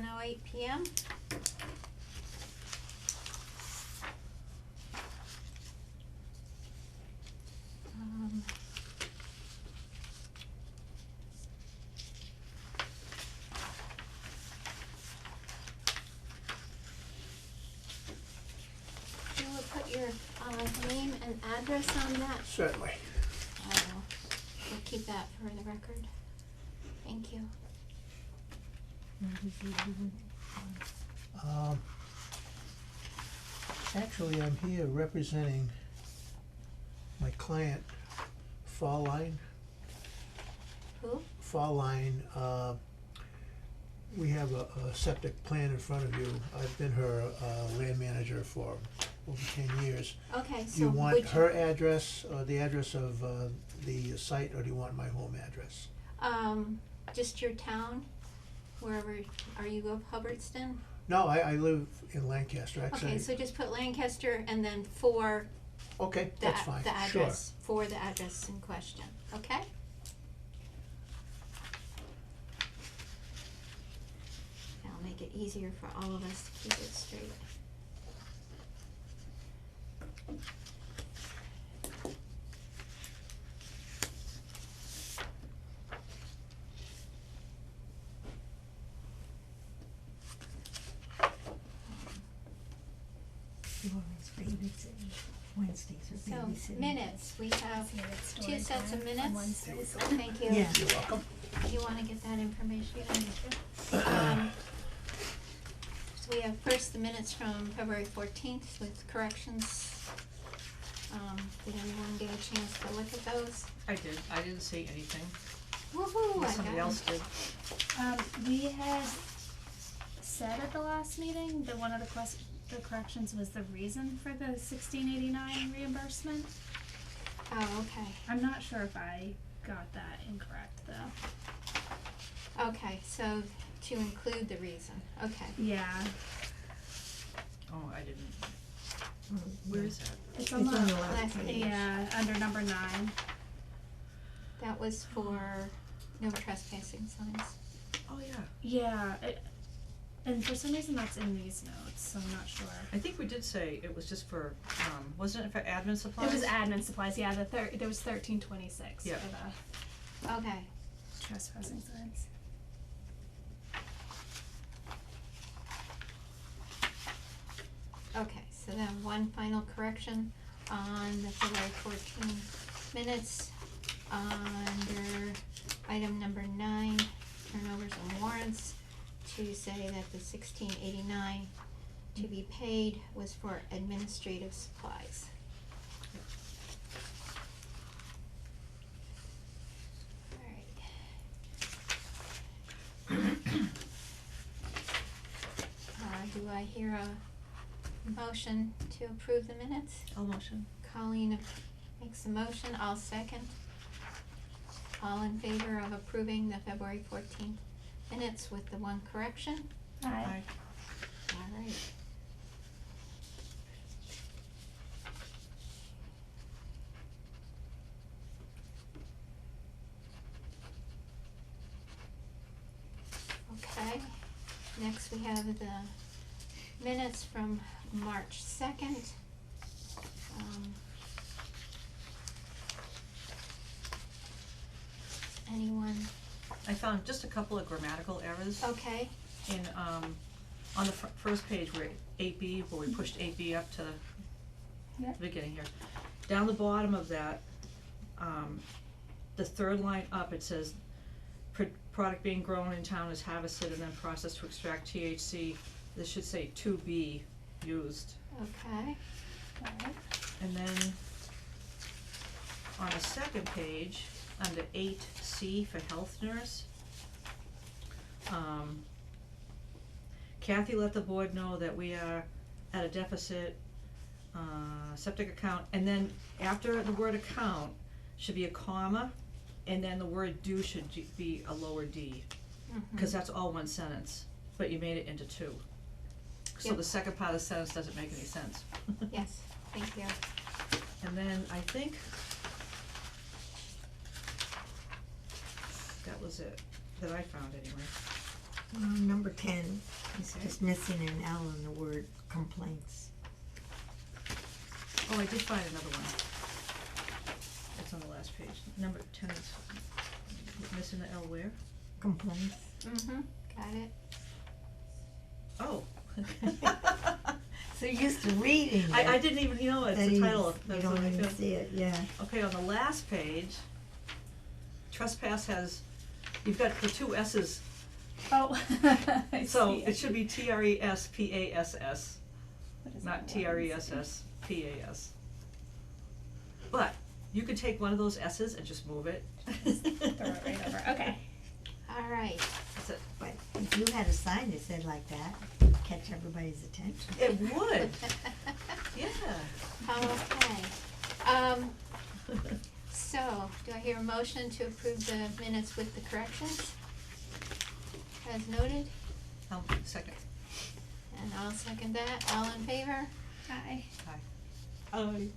7:08 PM. You will put your name and address on that. Certainly. We'll keep that for the record. Thank you. Actually, I'm here representing my client, Fall Line. Who? Fall Line, we have a septic plan in front of you. I've been her land manager for over 10 years. Okay, Do you so want which, her address or the address of the site, or do you want my home address? just your town, wherever, are you of Hubbardston? No, I live in Lancaster, actually. Okay, so just put Lancaster and then for Okay, the, that's fine, the sure. address, for the address in question, okay? That'll make it easier for all of us to keep it straight. Wednesdays or So, babysitting. minutes, we have See, it's two story sets of time on minutes. Wednesdays. Thank you. Yeah. You're welcome. You wanna get that information? You don't need to. So we have first the minutes from February 14th with corrections. Did anyone get a chance to look at those? I did. I didn't see anything. Woohoo, I Unless got somebody 'em. else did. We had said at the last meeting that one of the corrections was the reason for the 1689 reimbursement. Oh, okay. I'm not sure if I got that incorrect though. Okay, so to include the reason, okay. Yeah, Oh, I didn't. Mm, Where yeah. is that? it's It's on the last last page. Yeah, under number 9. That was for no trespassing signs. Oh, yeah. Yeah, and for some reason that's in these notes, so I'm not sure. I think we did say it was just for, wasn't it for admin supplies? It was admin supplies. Yeah, there was 1326 Yeah. for the Okay, trespassing signs. okay, so then one final correction on the February 14th minutes under item number 9, turnovers and warrants, to say that the 1689 to be paid was for administrative supplies. Alright. Do I hear a motion to approve the minutes? I'll motion. Colleen makes a motion, I'll second. All in favor of approving the February 14th minutes with the one correction? Aye. Alright. Okay, next we have the minutes from March 2nd. Anyone? I found just a couple of grammatical errors Okay, in, on the first page where 8B, where we pushed 8B up to the Yep. beginning here. Down the bottom of that, the third line up, it says, product being grown in town is harvested and then processed to extract THC. This should say to be used. okay, Alright. And then on the second page, under 8C for health nurse, Kathy let the board know that we are at a deficit, septic account, and then after the word account should be a comma, and then the word due should be a lower D, cause that's all one sentence, but you made it into two. So Yep. the second part of the sentence doesn't make any sense. yes, thank you. And then I think that was it, that I found anyway. Number 10 is Okay. just missing an L in the word complaints. Oh, I did find another one. It's on the last page. Number 10 is missing the L where? Complaints. Mm-hmm, got it. Oh. So you're used to reading it. I didn't even, you know, it's that the you- title of, You that's don't what I even feel. see it, yeah. Okay, on the last page, trespass has, you've got the two S's, Oh, I so see. it should be TRESPASS, What is not that one? TRESSPAS. But you could take one of those S's and just move it. Throw it right over, okay. All right, That's it. But if you had a sign that said like that, catch everybody's attention. It would, yeah. okay. So, do I hear a motion to approve the minutes with the corrections? As noted, Second. and I'll second that, all in favor? Hi. Okay.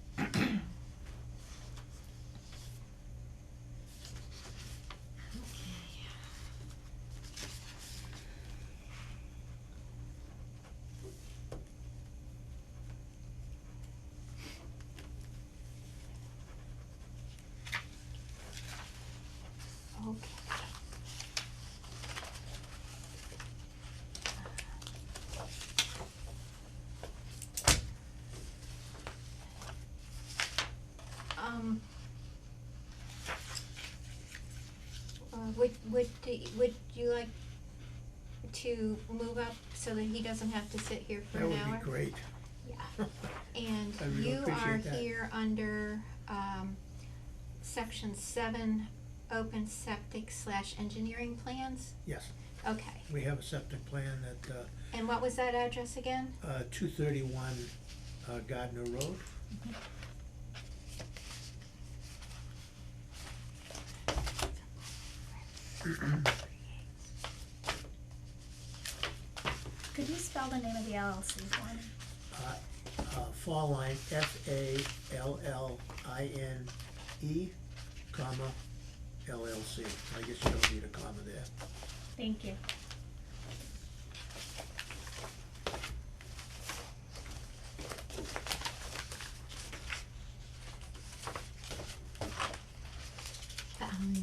Would you like to move up so that he doesn't have to sit here for That an would hour? be great. Yeah. And I really you are appreciate that. here under, section 7, open septic / engineering plans? Yes, Okay, we have a septic plan at, and what was that address again? 231 Gardner Road. Could you spell the name of the LLC for me? Fall Line, FALLINE, comma, LLC. I guess you don't need a comma there. Thank you.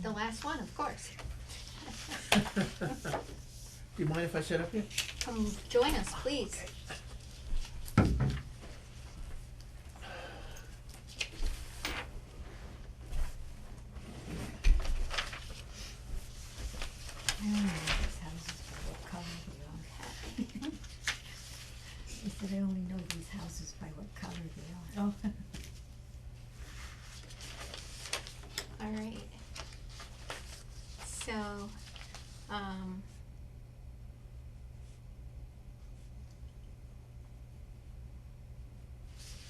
The last one, of course. Do you mind if I sit up here? Come join us, please. I don't know these houses by what color they are. He said, I only know these houses by what color they are. Oh. All right. So,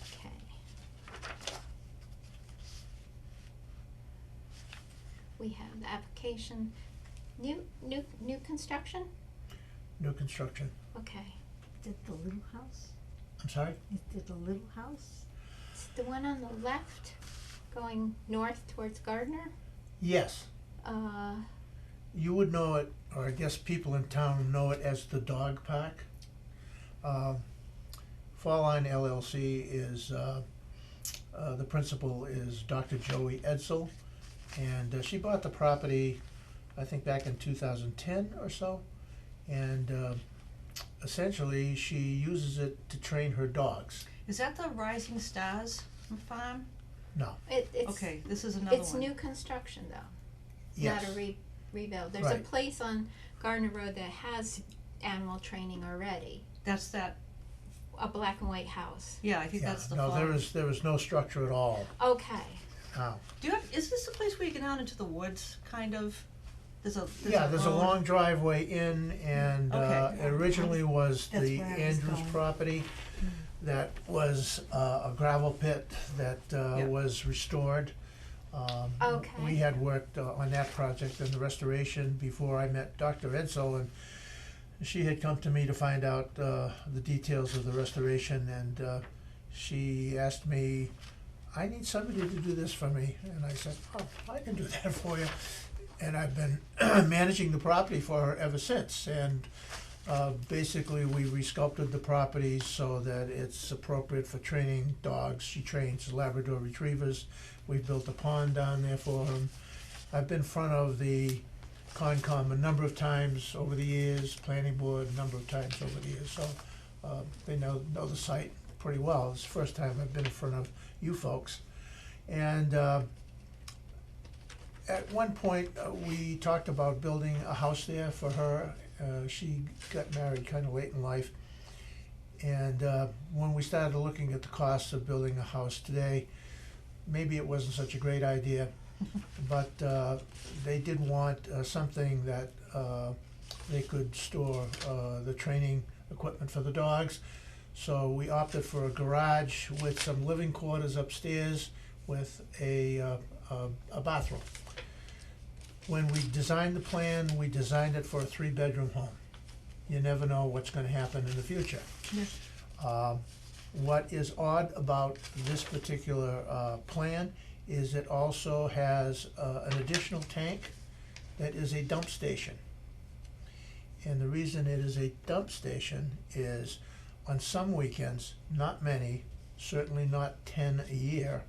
okay. We have the application, new construction? New construction. Okay. Is it the little house? I'm sorry? Is it the little house? It's the one on the left, going north towards Gardner. Yes. You would know it, or I guess people in town know it as the dog park. Fall Line LLC is, the principal is Dr. Joey Edsel, and she bought the property, I think back in 2010 or so, and essentially she uses it to train her dogs. Is that the Rising Stars farm? No, It's, Okay, this is another one. it's new construction though. yes, Not a rebuild. There's a Right. place on Gardner Road that has animal training already, That's that, a black and white house. yeah, I think yeah, that's the no, farm. there was no structure at all, Okay, no. Do you have, is this a place where you get out into the woods, kind of? There's a Yeah, there's a road. long driveway in, and Okay. it originally was That's the where I was Andrews going. property. That was a gravel pit that Yeah. was restored. Okay. We had worked on that project and the restoration before I met Dr. Edsel, and she had come to me to find out the details of the restoration, and she asked me, I need somebody to do this for me, and I said, oh, I can do that for you. and I've been managing the property for her ever since. And basically, we resculpted the property so that it's appropriate for training dogs. She trains Labrador retrievers. We've built a pond down there for them. I've been in front of the Concom a number of times over the years, planning board a number of times over the years, so they know the site pretty well. It's the first time I've been in front of you folks. And at one point, we talked about building a house there for her. She got married kind of late in life. And when we started looking at the cost of building a house today, maybe it wasn't such a great idea. But they did want something that they could store the training equipment for the dogs. So we opted for a garage with some living quarters upstairs with a bathroom. When we designed the plan, we designed it for a 3-bedroom home. You never know what's gonna happen in the future. What is odd about this particular plan is it also has an additional tank that is a dump station. And the reason it is a dump station is on some weekends, not many, certainly not 10 a year,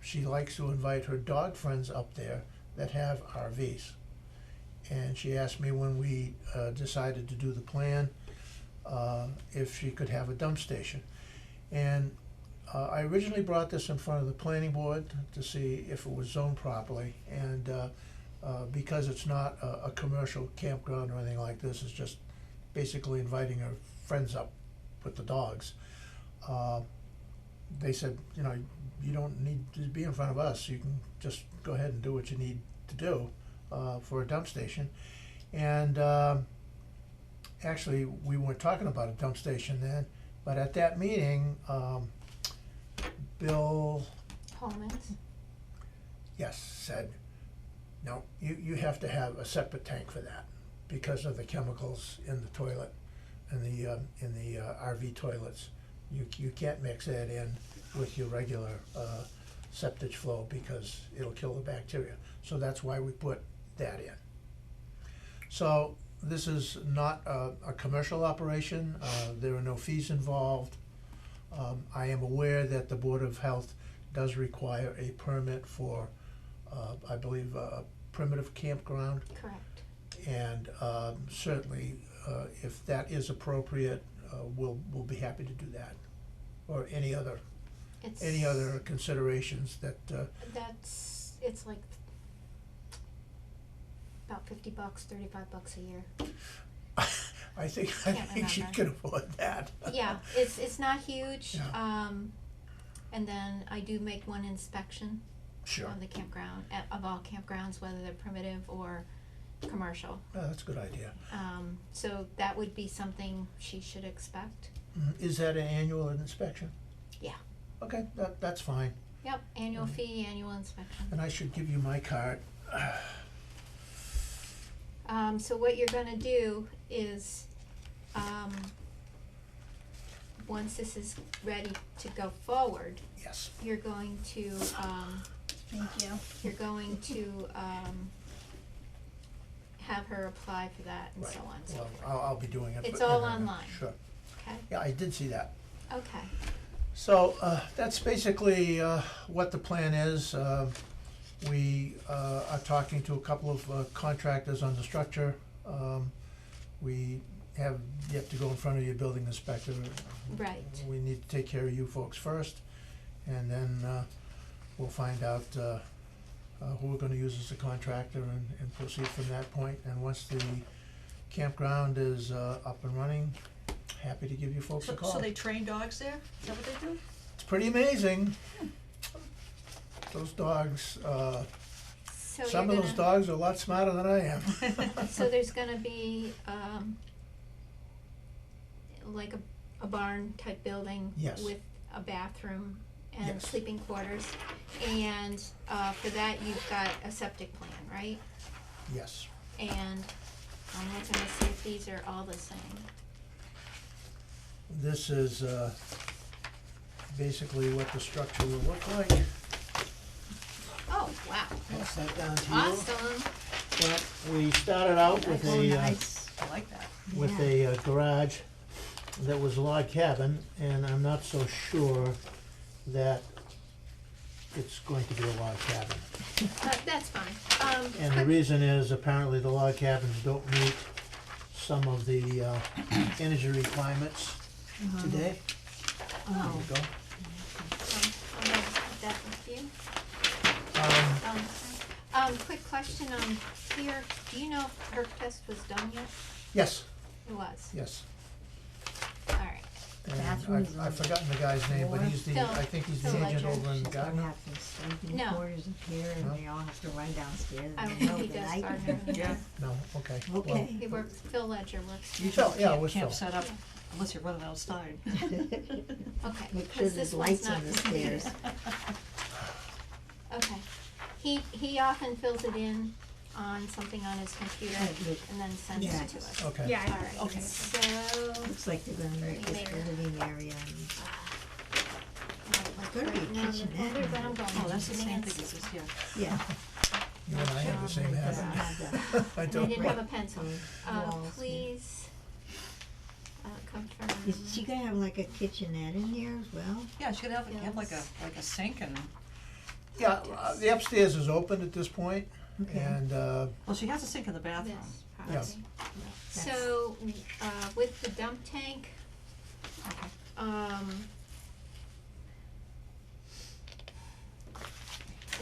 she likes to invite her dog friends up there that have RVs. And she asked me when we decided to do the plan if she could have a dump station. And I originally brought this in front of the planning board to see if it was zoned properly, and because it's not a commercial campground or anything like this, it's just basically inviting her friends up with the dogs. They said, you know, you don't need to be in front of us, you can just go ahead and do what you need to do for a dump station. And actually, we weren't talking about a dump station then, but at that meeting, Bill, Holman's. yes, said, no, you have to have a separate tank for that because of the chemicals in the toilet, in the RV toilets. You can't mix that in with your regular septic flow because it'll kill the bacteria. So that's why we put that in. So this is not a commercial operation. There are no fees involved. I am aware that the Board of Health does require a permit for, I believe, a primitive campground. Correct. And certainly, if that is appropriate, we'll be happy to do that. Or any other considerations that, It's like about $50, $35 a year. I think she remember. can afford that. Yeah, it's not huge. Yeah. And then I do make one inspection Sure. of the campground, of all campgrounds, whether they're primitive or commercial. That's a good idea. So that would be something she should expect. Is that an annual inspection? Yeah. Okay, that's fine. Yep, annual fee, annual inspection. And I should give you my card. So what you're gonna do is, once this is ready to go forward, Yes. you're going to, Thank you. have her apply for that and Right. so on, so Well, forth. I'll be doing it. It's but- all online. Sure. Okay, Yeah, I did see that. okay. So, that's basically, what the plan is. We, are talking to a couple of, contractors on the structure. We have yet to go in front of your building inspector. Right. We need to take care of you folks first, and then, we'll find out, who we're gonna use as a contractor and proceed from that point. And once the campground is, up and running, happy to give you folks a call. So they train dogs there? Is that what they do? It's pretty amazing. Those dogs, So some you're of those gonna, dogs are a lot smarter than I am. so there's gonna be, like a barn type building Yes. with a bathroom and Yes. sleeping quarters. And, for that, you've got a septic plan, right? Yes, And I'm looking to see if these are all the same. this is, basically what the structure will look like. Oh, wow, Pass that down to you. awesome. Well, we started out with Oh, a, nice. I like that. with Yeah. a garage that was a log cabin, and I'm not so sure that it's going to be a log cabin. That's fine. And the reason is apparently the log cabins don't meet some of the energy requirements today. There Oh, you go. I'm gonna put that with you. Quick question on here, do you know if perk test was done yet? Yes, It was, yes. alright. And Bathrooms I've forgotten the guy's name, but he's the, Phil- I think he's the Phil agent Ledger. over in she's gonna Gardner. have to sleeping No. quarters up here, No? and they all have to run downstairs I in don't the middle think of he the does night. Gardner. Yeah. No, okay. Well, Okay. He works, Phil Ledger works. You Phil, just yeah, it can't, was can't Phil. set up Yeah. unless you're running outside. Okay, Make sure cause there's this one's lights not on the completed. stairs. Okay, he often fills it in on something on his computer and then sends Yeah. it to us. Okay. Yeah, I Alright, Okay. so, Looks like they're gonna make this There. a living area and like Could be a right now, the kitchenette. folder that I'm going Oh, that's the to same Nancy. thing as this here. yeah. You and I have the same Probably habit. doesn't have I I don't. didn't have a pencil. walls, yeah. Please, confirm. Is she gonna have like a kitchenette in here as well? Yeah, she could have like Yes. a sink and, Yeah, the upstairs is open at this point, Okay. and, well, she has a sink in the bathroom. This, probably. So, with the dump tank, Okay.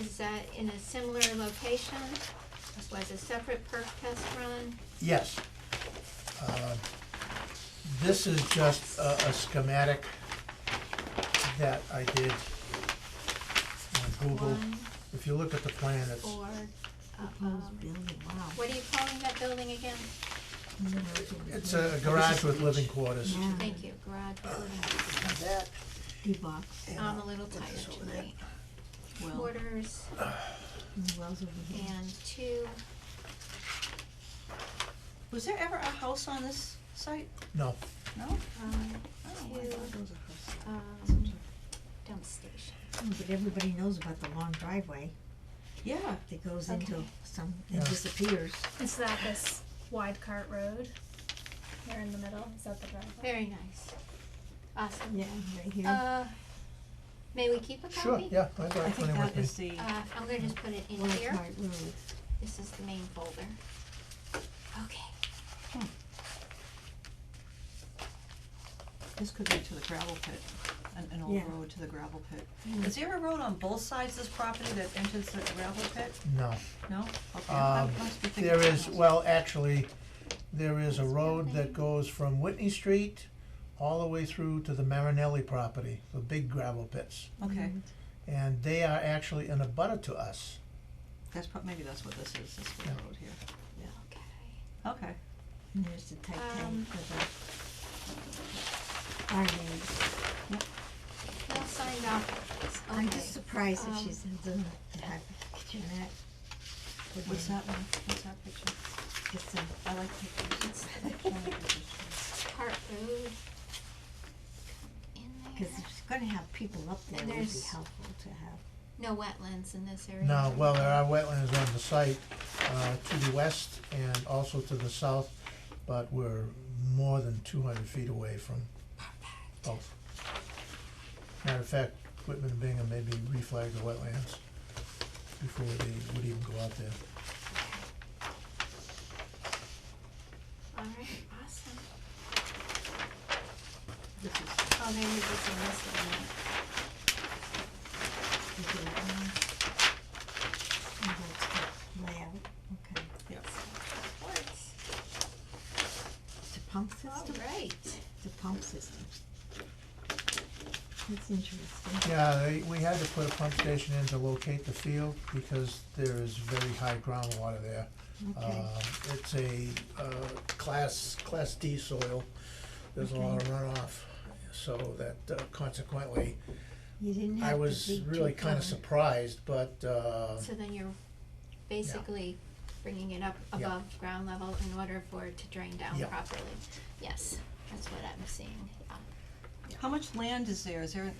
is that in a similar location? Was a separate perk test run? yes. This is just a schematic that I did on Google. One, If you look at the plan, it's, four, Proposed building, wow. what are you calling that building again? it's a garage with living quarters. Yeah. Thank you, garage with living. That, D-box, I'm a little put tired this over there. tonight. Well, Quarters and the wells over here. and two, was there ever a house on this site? no, No? um, Oh, I two, thought there was a house. dump station. Oh, but everybody knows about the long driveway Yeah, that goes Okay. into some, and Yeah. disappears. Is that this wide cart road? Here in the middle, is that the driveway? Very nice. Awesome. Yeah, right here. May we keep a copy? sure, yeah, I've I got think plenty that with me. is the, I'm gonna just put it in Long here. Cart Road. This is the main folder. Okay. this could be to the gravel pit, an old Yeah. road to the gravel pit. Mm. Is there a road on both sides of this property that enters the gravel pit? No. No? Okay, I Um, must be thinking There of is, something else. well, actually, there is a road that goes from Whitney Street all the way through to the Marinelli property, the big gravel pits. Okay, And they are actually in a butter to us. that's maybe that's what this is, this Yeah. road here. Okay. Okay, And there's the tight Um, tank for the iron eggs. Phil signed off. I'm Okay. just surprised that Um, she's doesn't have a kitchenette. with what's the- that one? What's that picture? It's a, I like pictures. I like pictures. Park Road. In cause there. if she's gonna have people up there, And it would be there's- helpful to have. No wetlands in this area. No, well, there are wetlands on the site, to the west and also to the south, but we're more than 200 feet away from both. Matter of fact, Whitman and Bingham maybe reflag the wetlands before they would even go out there. Alright, awesome. This is, Oh, maybe this one, this one. Is it, oh, that's the layout, okay. yeah. Sports. It's a pump system? Alright. It's a pump system. That's interesting. Yeah, we had to put a pump station in to locate the field because there is very high groundwater there. Okay. It's a, class D soil, there's a lot of runoff, so that consequently, You didn't I have to was dig really too kinda far. surprised, but, So then you're basically bringing it up Yeah. above ground level in order for it to drain down Yeah. properly. Yes, that's what I'm seeing, yeah. How much land is there? Is there a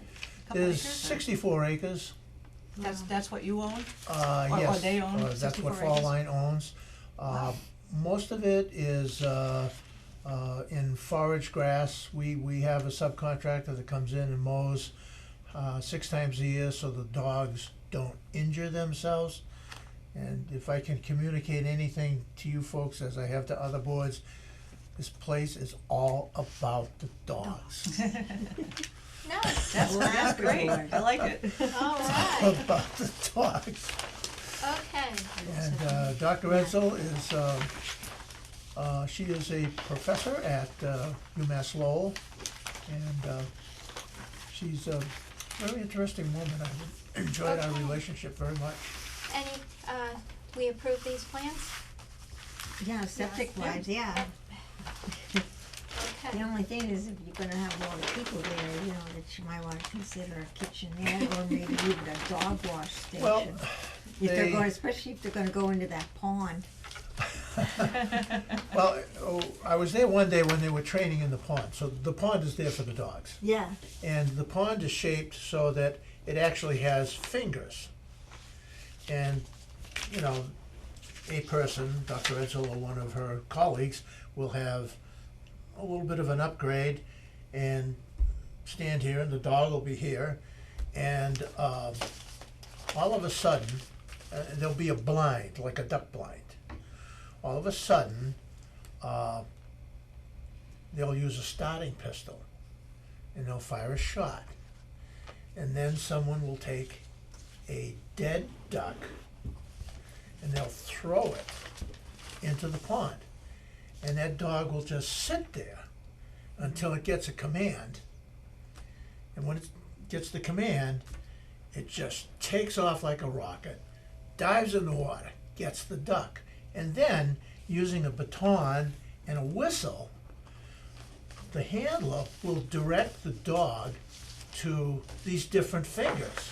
couple there's acres or- 64 acres, That's what you own? Yes, they own that's 64 what Fall acres? Line owns. Wow. Most of it is, in forage grass. We have a subcontractor that comes in and mows, 6 times a year so the dogs don't injure themselves. And if I can communicate anything to you folks, as I have to other boards, this place is all about the dogs. Nice, That's great, I like it. all All right, about the dogs. okay, And Dr. Edsel is, she is a professor at UMass Lowell, and she's a very interesting woman. I've enjoyed our Okay. relationship very much. any, we approve these plans? Yeah, septic wise, yeah. Okay, The only thing is if you're gonna have a lot of people there, you know, that you might wanna consider a kitchenette or maybe even a dog wash Well, station. If they're they- going, especially if they're gonna go into that pond. Well, I was there one day when they were training in the pond, so the pond is there for the dogs. Yeah. And the pond is shaped so that it actually has fingers. And, you know, a person, Dr. Edsel or one of her colleagues, will have a little bit of an upgrade and stand here and the dog will be here. And all of a sudden, there'll be a blind, like a duck blind. All of a sudden, they'll use a starting pistol and they'll fire a shot. And then someone will take a dead duck and they'll throw it into the pond. And that dog will just sit there until it gets a command. And when it gets the command, it just takes off like a rocket, dives in the water, gets the duck, and then using a baton and a whistle, the handler will direct the dog to these different fingers.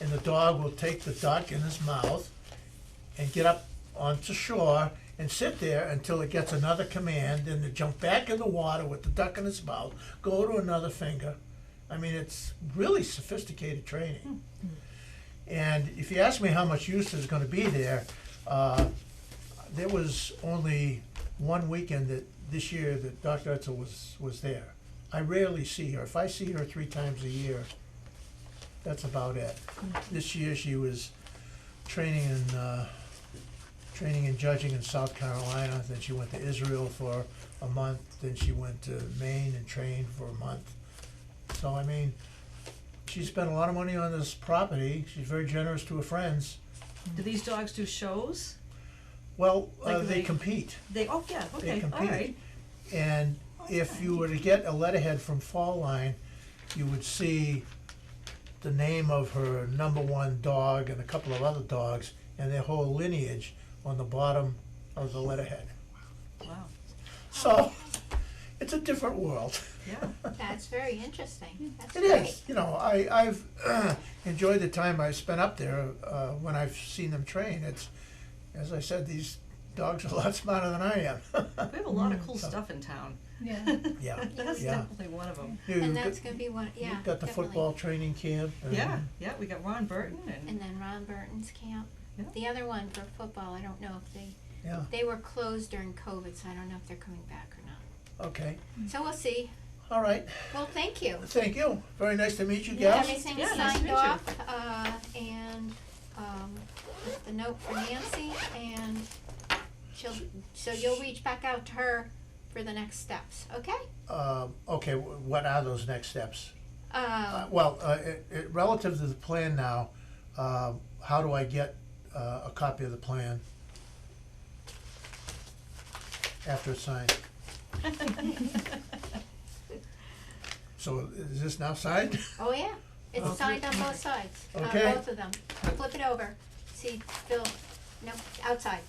And the dog will take the duck in his mouth and get up onto shore and sit there until it gets another command, then to jump back in the water with the duck in its mouth, go to another finger. I mean, it's really sophisticated training. And if you ask me how much use is gonna be there, there was only one weekend that this year that Dr. Edsel was there. I rarely see her. If I see her 3 times a year, that's about it. This year she was training and judging in South Carolina, then she went to Israel for a month, then she went to Maine and trained for a month. So, I mean, she spent a lot of money on this property, she's very generous to her friends. Do these dogs do shows? Well, Like they they- compete, They, oh, yeah, okay, compete. alright. and if you were to get a letterhead from Fall Line, you would see the name of her number 1 dog and a couple of other dogs and their whole lineage on the bottom of the letterhead. Wow, So, it's a different world. yeah. that's very interesting, that's It great. is, you know, I've enjoyed the time I've spent up there, when I've seen them train. It's, as I said, these dogs are a lot smarter than I am. We have a lot of cool So- stuff in town. Yeah. Yeah, That's yeah. definitely one of them. You've And got- that's gonna be one, yeah, You've got the definitely. football training camp. and- Yeah, yeah, we got Ron Burton And and, then Ron Burton's camp. Yeah. The other one for football, I don't know if Yeah, they were closed during COVID, so I don't know if they're coming back or not. okay, So we'll see. all right, Well, thank you. thank you, very nice to meet you gals. Everything's Yeah, nice to signed meet you. off, and, the note for Nancy, and so you'll reach back out to her for the next steps, okay? Okay, what are those next steps? Um, Well, relative to the plan now, how do I get a copy of the plan after it's signed? So is this now signed? oh yeah, it's Okay. signed on both sides, Okay. both of them. Flip it over, see, Phil, no, outside.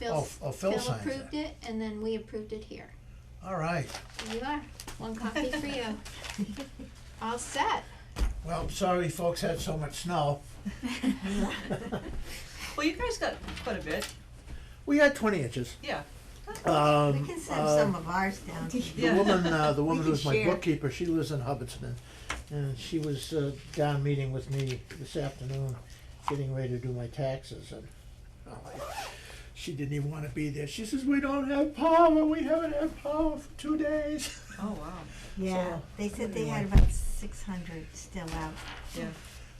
Oh, Phil signs it. approved it, and then we approved it here. All right, Here you are, one copy for you. All set. well, I'm sorry folks had so much snow. well, you guys got quite a bit, We had 20 inches. yeah. Oh, We can send some of ours down to The you. the woman can who's my share. bookkeeper, she lives in Hubbardston, and she was down meeting with me this afternoon, getting ready to do my taxes, and she didn't even wanna be there. She says, "We don't have power, we haven't had power for 2 days." Oh, wow, Yeah, So, they said they had anyway. about 600 still out. yeah.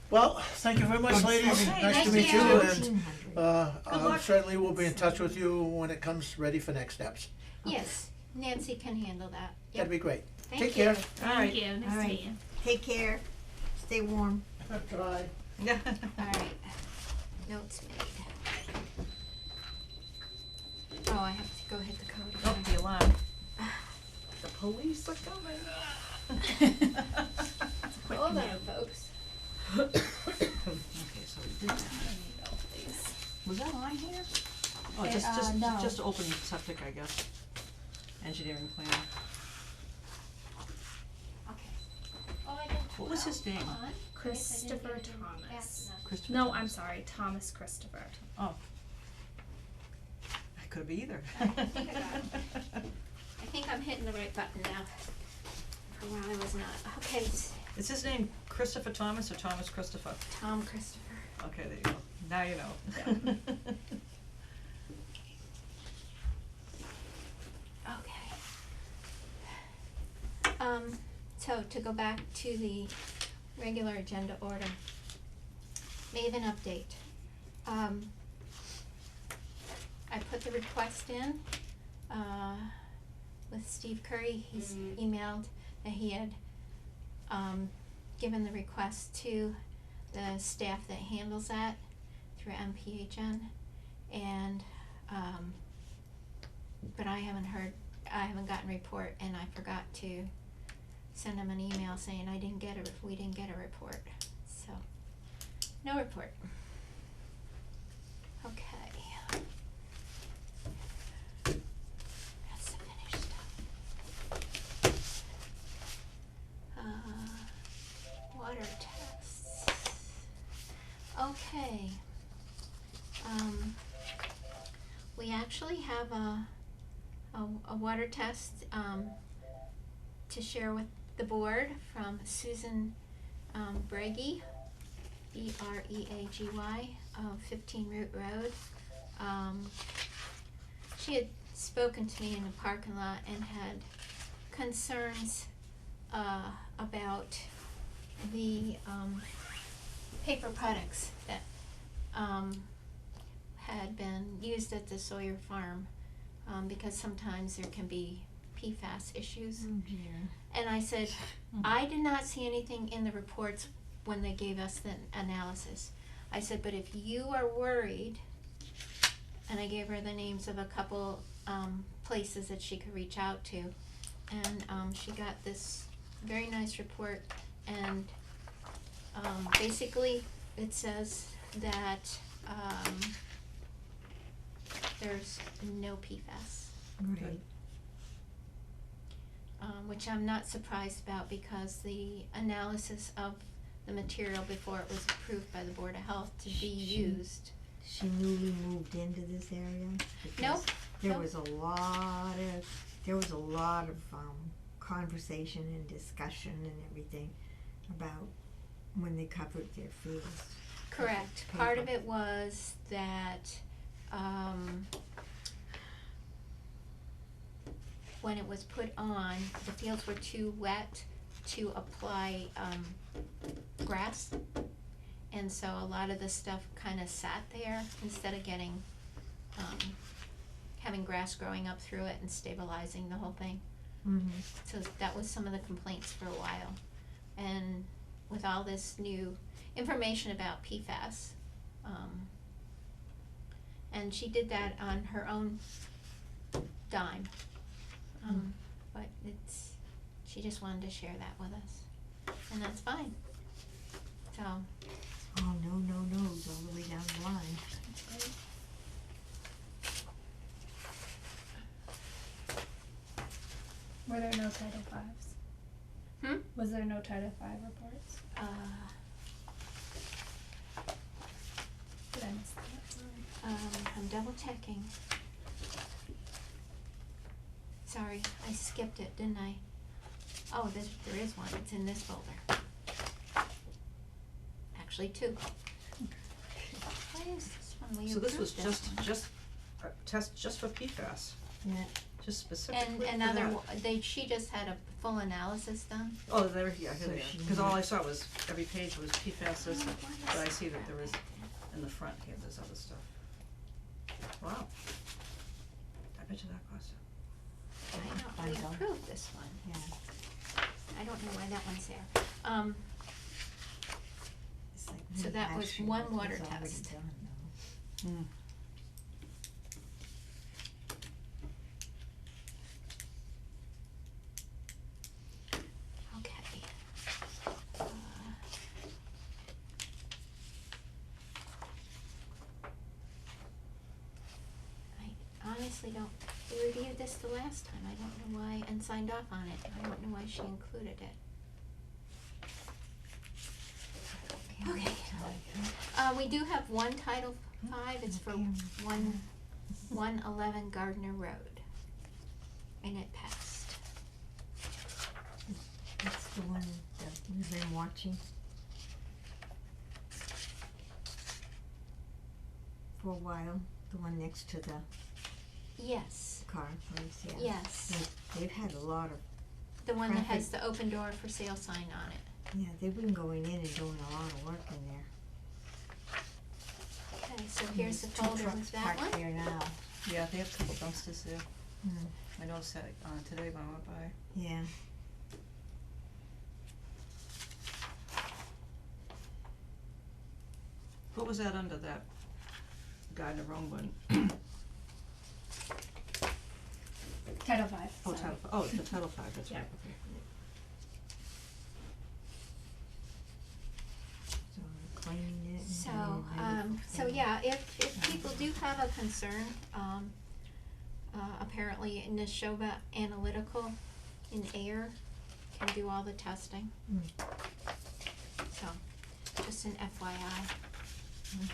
Well, thank you very much, ladies, Okay, nice to thank meet you. you, and 1,400. luck. certainly we'll be in touch with you when it comes ready for next steps. Yes, Nancy can handle that. Yep. That'd be great. Thank Take you. care. Thank you, nice All to right. meet you. Take care. Stay warm. Try. Yeah. Alright, notes made. Oh, I have to go hit the code Oh, again. the alarm. The police are coming. Hold on, folks. Okay, so we did that. Was that on here? Oh, no. just open septic, I guess. Engineering plan. Okay. Oh, I didn't. What was his name? Hold on. Christopher I didn't get it Thomas. fast enough. Christopher. No, Thomas. I'm sorry, Thomas Christopher. Oh. I could be either. I think I got it. I think I'm hitting the right button now. For a while I was not. Okay, Is his name Christopher Thomas or Thomas Christopher? Tom Christopher. Okay, there you go. Now you know. Okay. So to go back to the regular agenda order, Maven update. I put the request in, with Steve Curry. He's emailed that he had, given the request to the staff that handles that through MPHN, and, but I haven't gotten a report, and I forgot to send him an email saying we didn't get a report, so, no report. Okay. That's the finished stuff. Water tests. Okay. We actually have a water test, to share with the board from Susan, Breggy, Breagy, of 15 Root Road. She had spoken to me in the parking lot and had concerns, about the, paper products that, had been used at the Sawyer farm, because sometimes there can be PFAS issues. Oh dear. And I said, I did not see anything in the reports when they gave us the analysis. I said, but if you are worried, and I gave her the names of a couple places that she could reach out to, and she got this very nice report, and basically it says that there's no PFAS. Right. Which I'm not surprised about, because the analysis of the material before it was approved by the Board of Health to be used. She newly moved into this area? Because Nope, There nope. was a lot of conversation and discussion and everything about when they covered their fields. Correct. Part of it was that, when it was put on, the fields were too wet to apply, grass. And so a lot of the stuff kinda sat there instead of getting, having grass growing up through it and stabilizing the whole thing. Mm-hmm. So that was some of the complaints for a while. And with all this new information about PFAS, and she did that on her own dime. But she just wanted to share that with us, and that's fine. So, Oh, no's all the way down the line. that's great. Were there no Title Fives? Hmm? Was there no Title V reports? Did I miss that? I'm double checking. sorry, I skipped it, didn't I? Oh, there is one, it's in this folder. Actually, two. Why is this one, we So this was approved this one. just a test just for PFAS, Yeah, just And specifically for another, that. she just had a full analysis done. Oh, there, yeah, here So they are, she cause knew. all I saw was, every page was PFAS, this, Oh, why but I is see that there is, that? in the front here, there's other stuff. Wow. I bet you that cost. I know, we Bundle. approved this one. yeah. I don't know why that one's there. It's like, So that was actually, one it water was already test. done, though. Mm. Okay. Uh, I honestly don't, we reviewed this the last time, I don't know why, and signed off on it, I don't know why she included it. Okay. We do have one Title V, it's for Okay. 111 Gardner Road, and it passed. That's the one that we've been watching for a while, the one next to the Yes, car place, yeah. yes, They've had a lot of, the one that has Traffic. the open door for sale sign on it. yeah, they've been going in and doing a lot of work in there. Okay, so here's the There's two folder trucks with that parked one. there now. Yeah, they have a couple dumpsters there, Mm, I noticed that, today when I went by. yeah. What was that under that Gardner Road one? Title V, Oh, sorry. Title, oh, it's the Title V, that's Yeah. right, okay. So we're cleaning it and So, getting it ready for so sale. yeah, if people do have a concern, apparently Neshoba Analytical in Air can do all the testing. Mm. So, just an FYI. Mhm.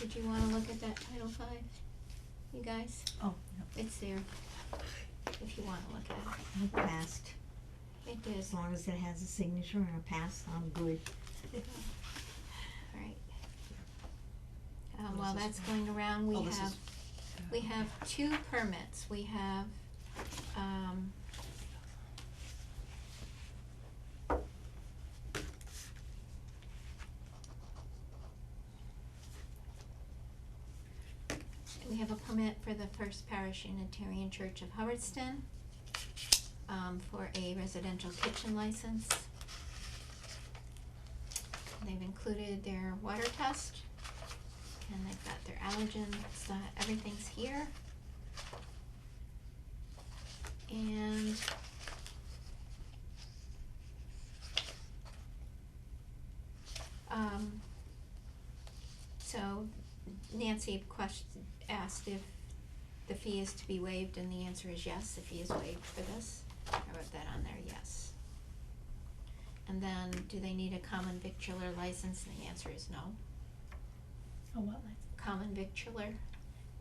Did you wanna look at that Title V, you guys? Oh, yeah. It's there, if you wanna look at I passed, it. It is, as long as it has a signature and a pass, I'm good. alright. What While is that's this going around, Oh, this is- we have two permits. We have, we have a permit for the First Parish Unitarian Church of Hubbardston, for a residential kitchen license. They've included their water test, and they've got their allergens, everything's here. And so Nancy asked if the fee is to be waived, and the answer is yes, the fee is waived for this. I wrote that on there, yes. And then, do they need a common victular license? And the answer is no. Oh, what license? Common victular,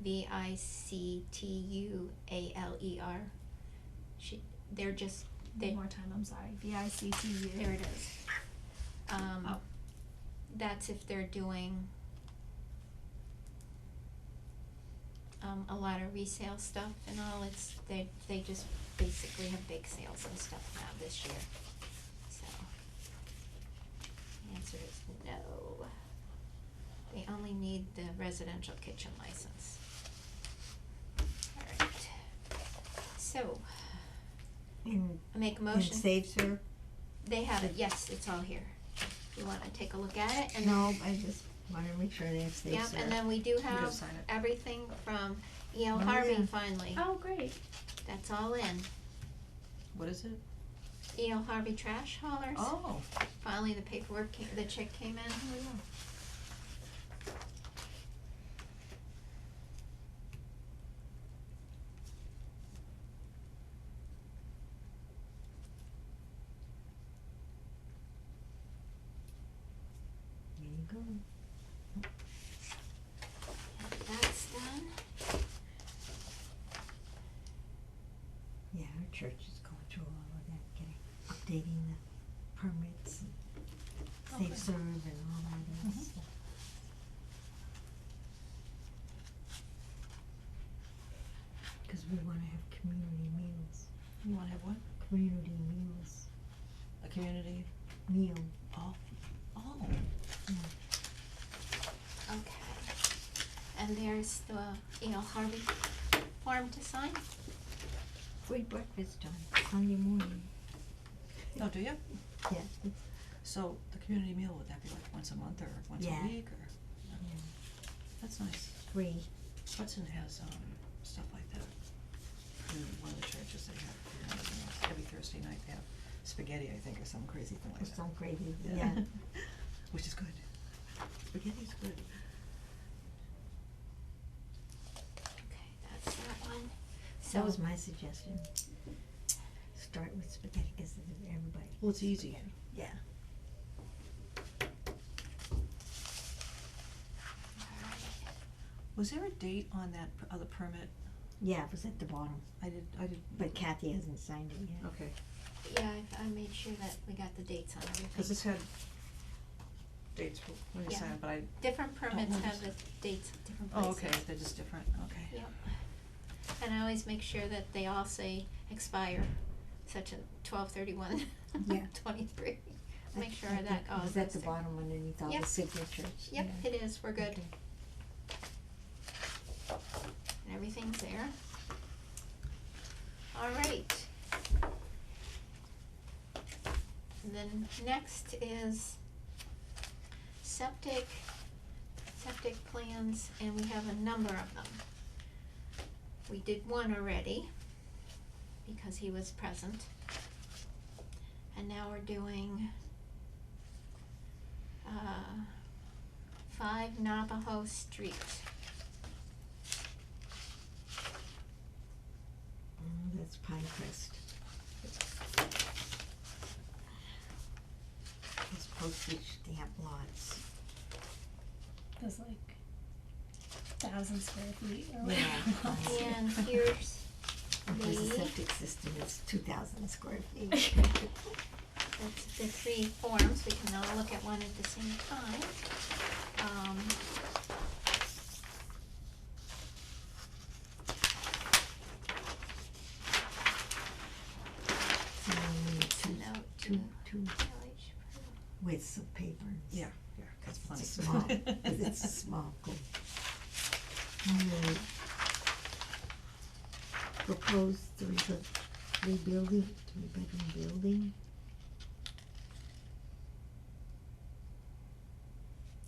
VICTUALER. They're just, One more time, I'm sorry. VICTU. there it is. Oh. That's if they're doing a lot of resale stuff and all. They just basically have big sales and stuff now this year. So, the answer is no. They only need the residential kitchen license. Alright, so, And, I make a and motion. Safe Serve? They have it, yes, it's all here. You wanna take a look at it and No, I just wanna make sure they have Safe Yep, Serve. and then we do gotta have sign it. everything from E.L. Oh, Harvey yeah. finally. Oh, great. That's all in. What is it? E.L. Harvey trash haulers. Oh, Finally, the paperwork the check came in. There you go. church is going through all of that, updating the permits and Okay. safe serve and all that other Mhm. stuff. Cause we wanna have community meals, You wanna have what? community meals, A community? meal. Oh. Oh. Okay. And there's the E.L. Harvey form to sign. Free breakfast on Sunday morning. Oh, do you? Yeah, So the community meal, would that be like once a month or once Yeah. a week or? yeah, That's nice. free. Hudson has, stuff like that. In one of the churches they have, every Thursday night they have spaghetti, I think, or some crazy thing like Or that. some crazy, yeah. Which is good. Spaghetti's good. Okay, that's that one. That was So- my suggestion. Start with spaghetti, cause everybody. Well, it's easy. Yeah. Alright. Was there a date on that other permit? Yeah, it was at the bottom, I did. but Kathy hasn't signed it yet. Okay, Yeah, I made sure that we got the dates on everything. cause this had dates when you Yeah. signed, but I, Different permits notice. have the dates at different oh, places. okay, they're just different, okay. Yep. And I always make sure that they all say expire, such as 12/31, Yeah. 23. Make sure I that think goes. it was at the bottom underneath all Yep. the signatures. Yep, yeah. it is, we're good. Okay. And everything's there. All right. And then next is septic plans, and we have a number of them. We did one already, because he was present. And now we're doing 5 Navajo Street. That's Pinecrest. It's postage stamp lots. Those like 1,000 square feet or Yeah. whatever. And here's And there's a the, septic system, it's 2,000 square feet. that's the 3 forms, we can all look at one at the same time. So we need It's a note to two village. widths of paper. Yeah, yeah, that's plenty. It's small, 'cause it's a small goal. Alright. Proposed three-bedroom building.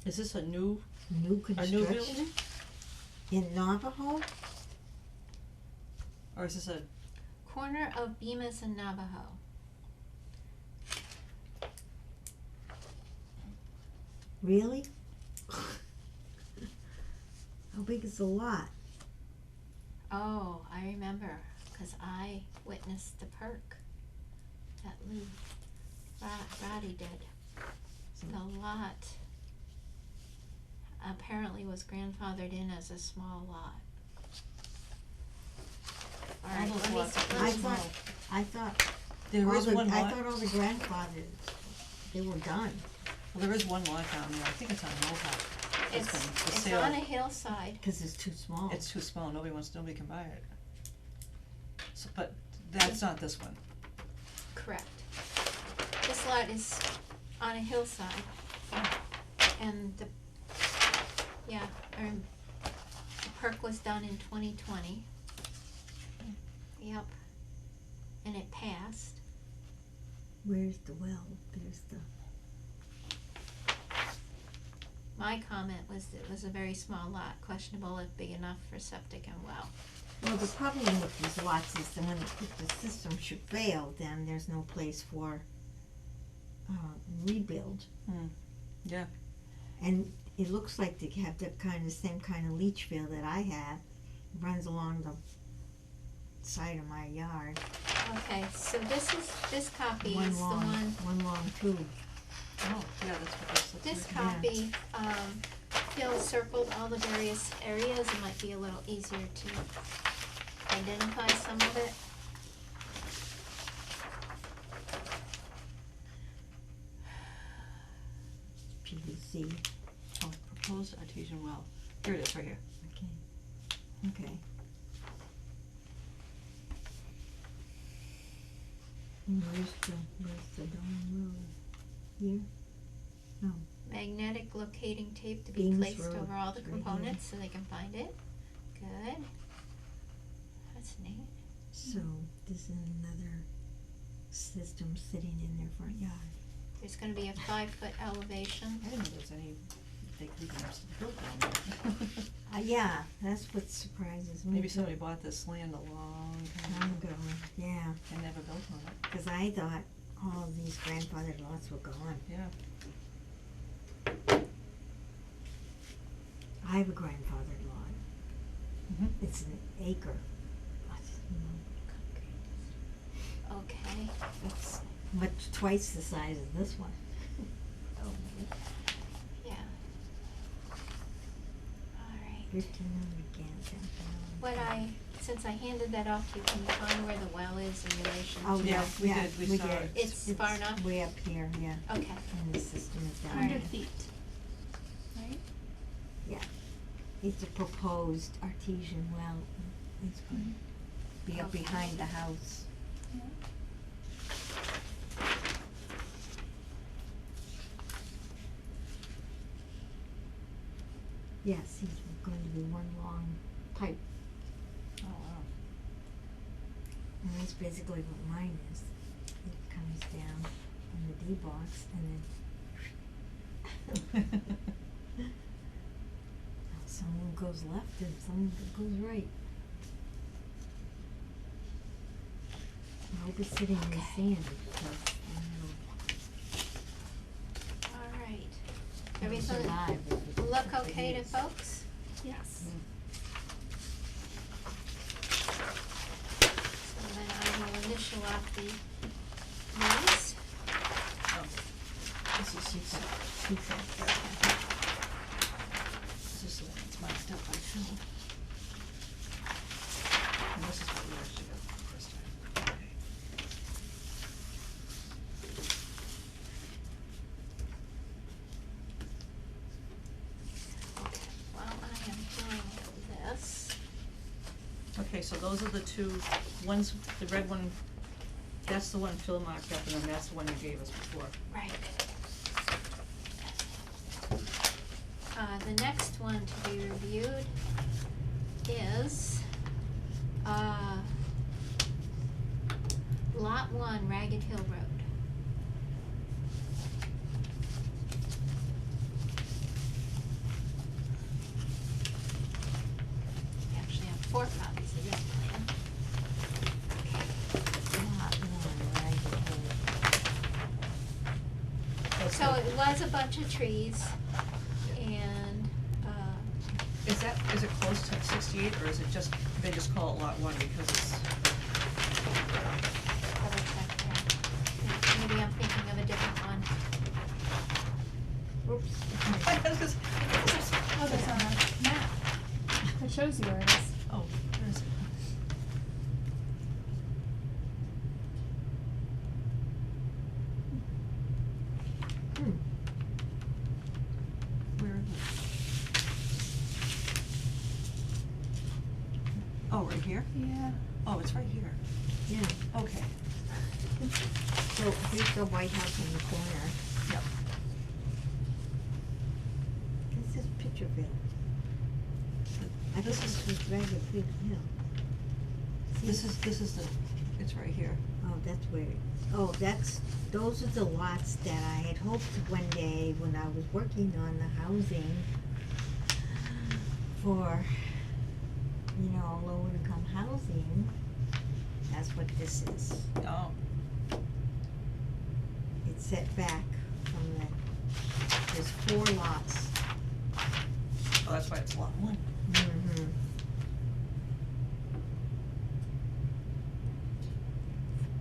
Is this a new New construction building? in Navajo. Or is this a, Corner of Bemis and Navajo. Really? How big is the lot? Oh, I remember, 'cause I witnessed the perk that Lou Roddy did. The lot apparently was grandfathered in as a small lot. Alright, those let me, lots are I let me- thought, I thought, there is one I lot? thought all the grandfathers, they were done. Well, there is one lot down there, I think it's on Mohawk. it's, been for it's sale. on a hillside. Cause it's too small. It's too small, nobody can buy it. So, but that's not this one. Correct. This lot is on a hillside, and the perk was done in 2020. Yep. And it passed. Where's the well? There's the, My comment was that it was a very small lot, questionable if big enough for septic and well. well, the problem with these lots is that when if the system should fail, then there's no place for, rebuild. Yeah. And it looks like they have the same kind of leach field that I have, runs along the side of my yard. Okay, so this copy One is the long, one, one long tube. Oh, yeah, that's what this looks like. this Yeah. copy, Phil circled all the various areas, it might be a little easier to identify some of it. see, Oh, proposed artesian well. Here it is, right here. okay. And where's the Dawn Road? Here? No, Magnetic locating tape to be Beams placed Road, over all the it's right here. components so they can find it. Good. That's neat. so this is another system sitting in their front yard. There's gonna be a 5-foot elevation. I didn't know there was any big leaves built down there. Yeah, that's what surprises me. Maybe somebody bought this land a long time Time ago ago, yeah, and never built on it. 'cause I thought all of these grandfathered lots were gone. Yeah. I have a grandfathered lot. Mhm. It's an acre. But, Okay. it's much twice the size of this one. Oh, yeah. Alright. 1,500 gallons. Since I handed that off to you, can you find where the well is in relation to? Oh, yeah, we yeah, did, we we saw did. it. It's far enough? Way up here, yeah, Okay. and the system is down 100 there. feet, right? Yeah, it's a proposed artesian well, it's going to be up Okay. behind the house. Yeah. Yes, he's going to be one long pipe, Oh, wow. and that's basically what mine is. It comes down on the D box and then some of them goes left and some goes right. I hope it's sitting in the sand because Alright. it'll Everything survive if it- look if it okay to is. folks? Yes. So then I will initial off the lease. Oh. This is secret. This is the one that's marked up by Phil. And this is what we actually got the first time. Okay, while I am doing this, Okay, so those are the two, one's, the red one, that's the one Phil marked up, and then that's the one you gave us before. right. The next one to be reviewed is, Lot 1, Ragged Hill Road. We actually have 4 copies of this plan. Lot one, right, So it was a bunch of trees, and, Is it close to 68, or is it just, they just call it Lot 1 because it's, double check there. Maybe I'm thinking of a different one. Oops. Oh, there's on a map. It shows you where it is. oh, where is it? Hmm. Where is it? Oh, right here? Yeah. Oh, it's right here. Yeah, Okay. so here's the White House in the corner. Yep. This is Pitcherville. I This guess is, this was Ragged Hill. See? this is the, it's right here. Oh, that's where, those are the lots that I had hoped one day when I was working on the housing for, low income housing. That's what this is. Oh. It's set back from there's 4 lots. Oh, that's why it's Lot 1. Mm-hmm.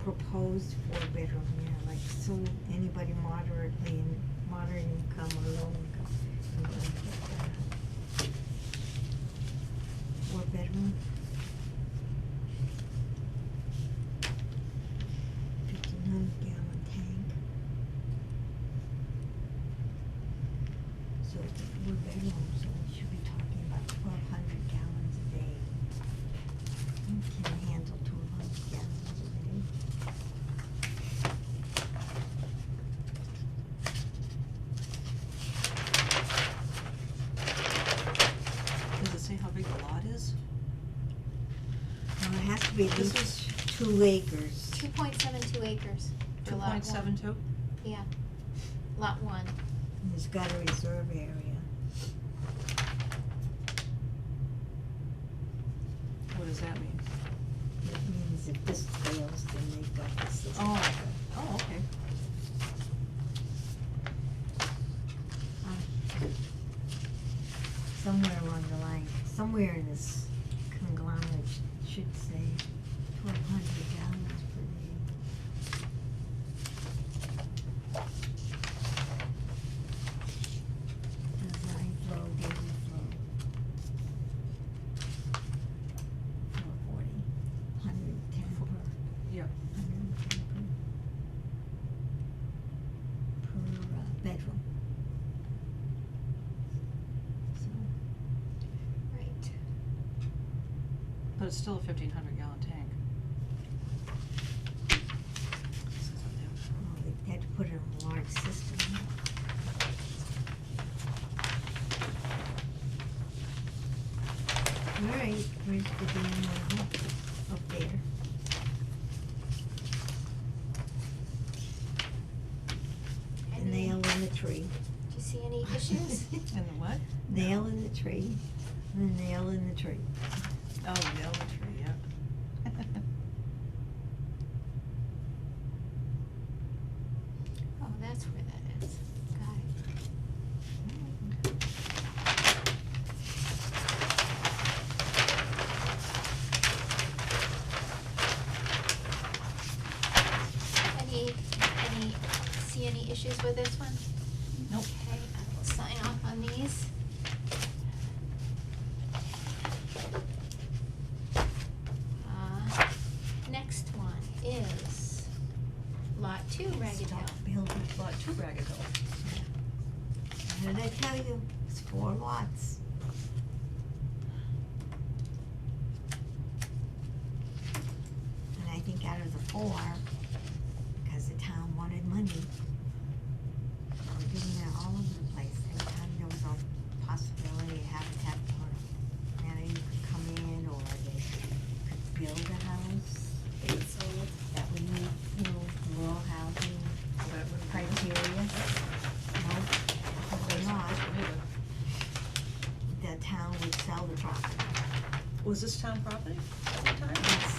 Proposed 4-bedroom, yeah, like, so anybody moderate income or low income can go and get that. 4-bedroom. 1,500 gallon tank. be at This least 2 acres. 2.72 acres for two lot point seven one. two? Yeah, lot one. And it's got a reserve area. What does that mean? That means if this fails, then they've got the system. Oh, okay. Somewhere along the line, somewhere in this conglomerate should say 1,200 gallons per day. Design flow, daily flow. 440, 110 per. Yep. 110 per bedroom. So, Right. But it's still a 1,500-gallon tank. well, they had to put it in a large system. Alright, where's the damn one? Up there. The Any- nail in the tree. Do you see any issues? And the what? Nail in the tree, the nail in the tree. Oh, the elm tree, yeah. Oh, that's where that is. Got it. See any issues with this one? Nope. Okay, I will sign off on these. Next one is Lot 2, Ragged Hill. Stop building. Lot 2 Ragged Hill. What did I tell you? It's 4 lots. And I think out of the 4, because the town wanted money, they were giving it all over the place. Every time there was a possibility Habitat for Humanity could come in, or they could build a house. So, That would meet, rural housing That would criteria. No, probably not. The town would sell the property. Was this town property at the time? Yes.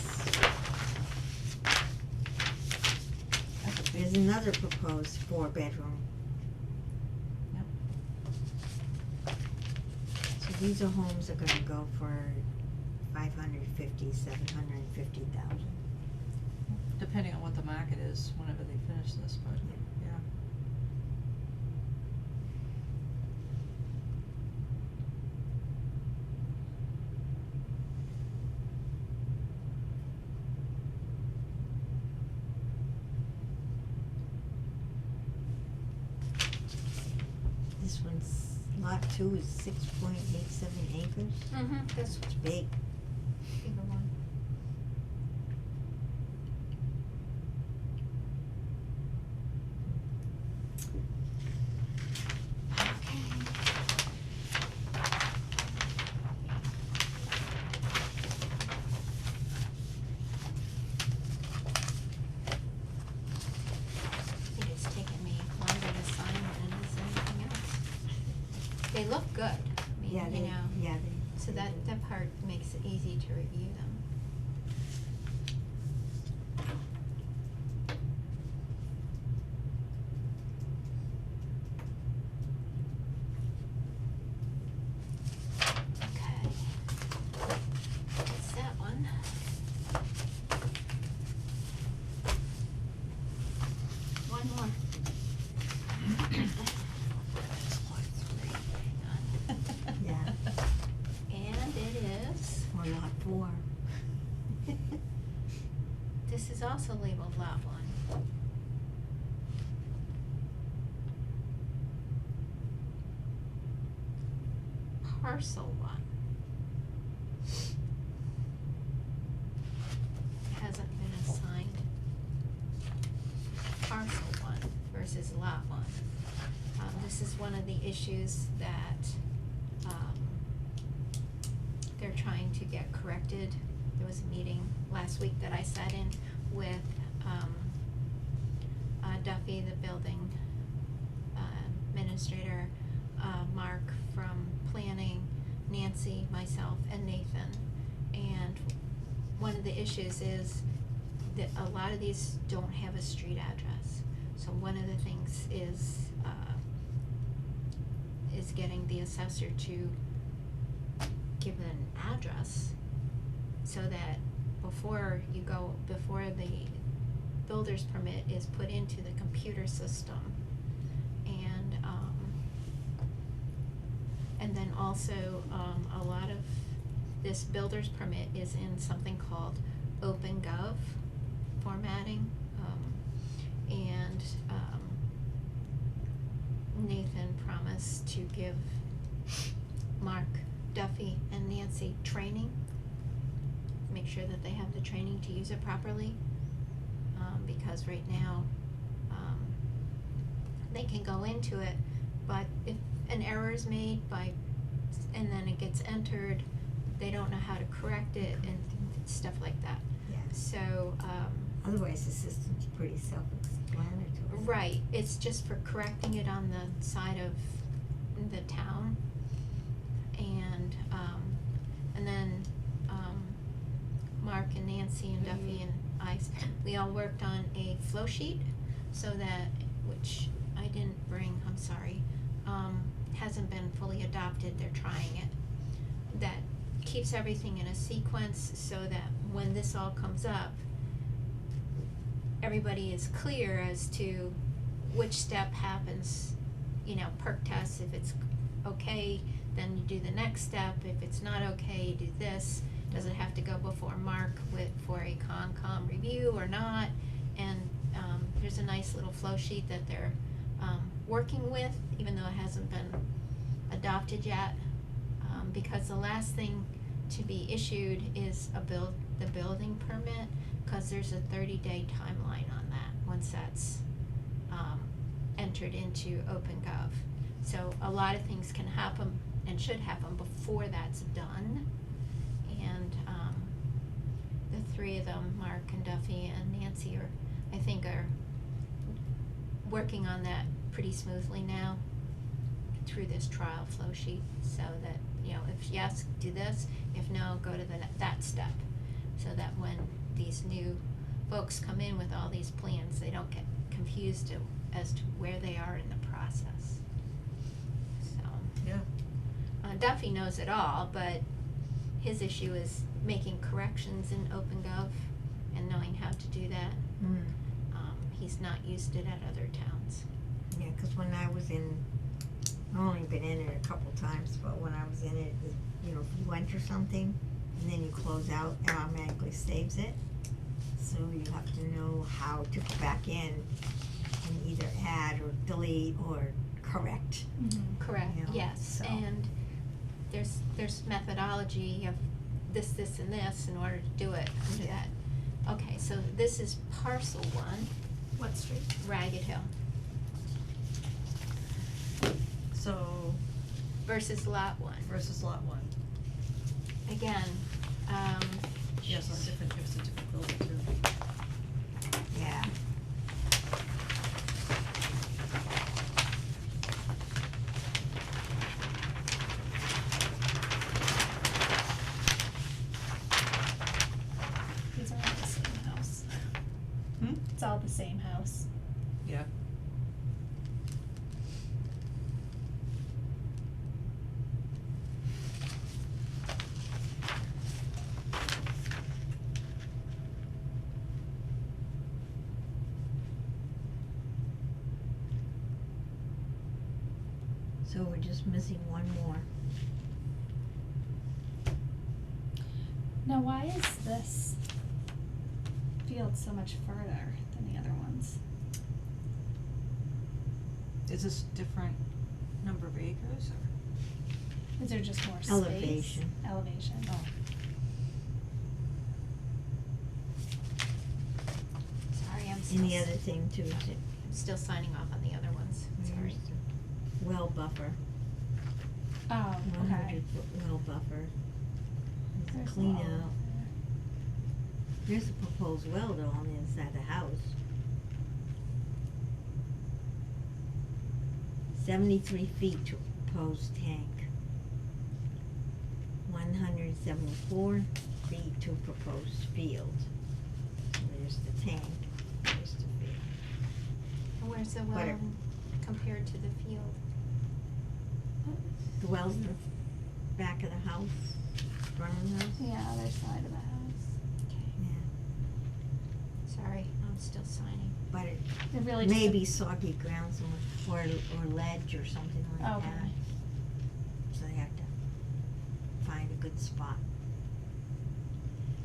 That's a big- There's another proposed 4-bedroom. Yep. So these are homes that are gonna go for 550, 750,000. Depending on what the market is whenever they finish this, but, yeah. This one's, lot 2 is 6.87 acres. mm-hmm, this It's big. bigger one. It is taking me longer to sign than it is anything else. They look good, I mean, Yeah, you they, know, yeah, they. so they that, do. that part makes it easy to review them. Okay. That's that one. One more. Yeah, And it is, or lot 4. this is also labeled lot one. Parcel one. Hasn't been assigned. Parcel one versus lot one. This is one of the issues that, they're trying to get corrected there was a meeting last week that I sat in with, Duffy, the building, administrator, Mark from planning, Nancy, myself, and Nathan. And one of the issues is that a lot of these don't have a street address. So one of the things is getting the assessor to give an address so that before the builder's permit is put into the computer system. And then also, a lot of this builder's permit is in something called OpenGov formatting. Nathan promised to give Mark, Duffy, and Nancy training, make sure that they have the training to use it properly, because right now, they can go into it, but if an error is made and then it gets entered, they don't know how to correct it and stuff like that. Yeah. So, Otherwise, the system's pretty self-explanatory. right, it's just for correcting it on the side of the town. And then, Mark and Nancy and Duffy and I, we all worked on a flow sheet so that, which I didn't bring, I'm sorry, hasn't been fully adopted, they're trying it, that keeps everything in a sequence so that when this all comes up, everybody is clear as to which step happens, perk test. If it's okay, then you do the next step. If it's not okay, you do this. Does it have to go before Mark for a Concom review or not? And there's a nice little flow sheet that they're working with, even though it hasn't been adopted yet, because the last thing to be issued is the building permit, because there's a 30-day timeline on that once that's entered into OpenGov. So a lot of things can happen and should happen before that's done. And the three of them, Mark and Duffy and Nancy, are working on that pretty smoothly now through this trial flow sheet, so that, if yes, do this, if no, go to that step, so that when these new folks come in with all these plans, they don't get confused as to where they are in the process. So, Yeah. Duffy knows it all, but his issue is making corrections in OpenGov and knowing how to do that. Mm. He's not used it at other towns. Yeah, 'cause when I was I've only been in it a couple times, but when I was in it, if you enter something and then you close out, it automatically saves it. So you have to know how to go back in and either add or delete or correct. Correct, yes, so. and there's methodology of this, and this in order to do it under that. Okay, so this is parcel 1, What street? Ragged Hill, So, versus lot 1. versus lot 1. Again, Yes, it's a different building too. Yeah. These are all the same house. It's all the same house. Yeah. So we're just missing one more. Now, why is this field so much further than the other ones? Is this different number of acres or? Is there just more space? Elevation. Elevation. Oh. sorry, I'm And the other thing too is it I'm still signing off on the other ones, sorry. there's the well buffer, Oh, okay. 100-foot well buffer. There's There's a clean a wall. out. There's a proposed well though on the inside of the house. 73 feet to proposed tank. 174 feet to proposed field. So there's the tank, there's the field. And where's the Where? well compared to the field? The well's in the back of the house, front of the house. Yeah, other side of the house. Okay, Yeah, sorry, I'm still signing. but it It really may just. be soggy ground somewhere, or ledge or something like Okay. that. So they have to find a good spot.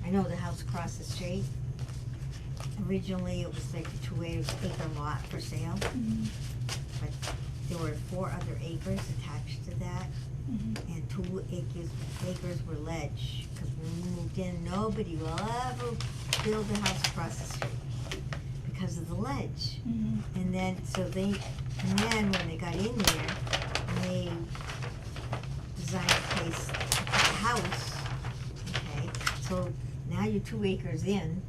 I know the house across the street, originally it was like a 2-acre lot for sale, Mhm. but there were 4 other acres attached to that, Mhm. and 2 acres were ledge, cause when we moved in, nobody will ever build a house across the street because of the ledge. Mhm. And then, and then when they got in there, they designed a place to put the house, okay? So now you're 2 acres in,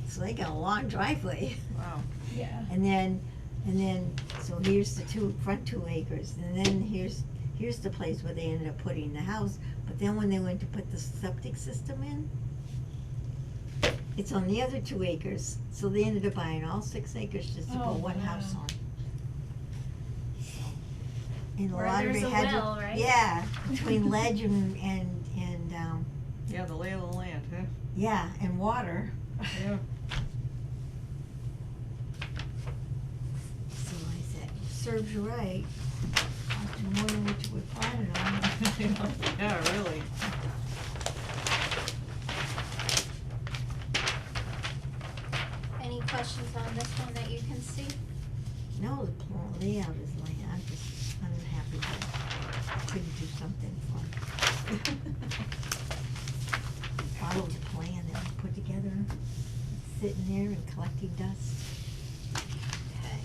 so they got a long driveway. Wow. Yeah. And then, so here's the front 2 acres, and then here's the place where they ended up putting the house. But then when they went to put the septic system in, it's on the other 2 acres, so they ended up buying all 6 acres just to Oh, put one house wow. on. So, and a Where lot of there's it a had to, will, right? yeah, between ledge and Yeah, the lay of the land, huh? yeah, and water. Yeah. So I said, serves you right, cost you more than what you were planning on. Yeah, really. Any questions on this one that you can see? No, the layout is like, I'm just unhappy that I couldn't do something for follow the plan that we put together, sitting there and collecting dust. Okay.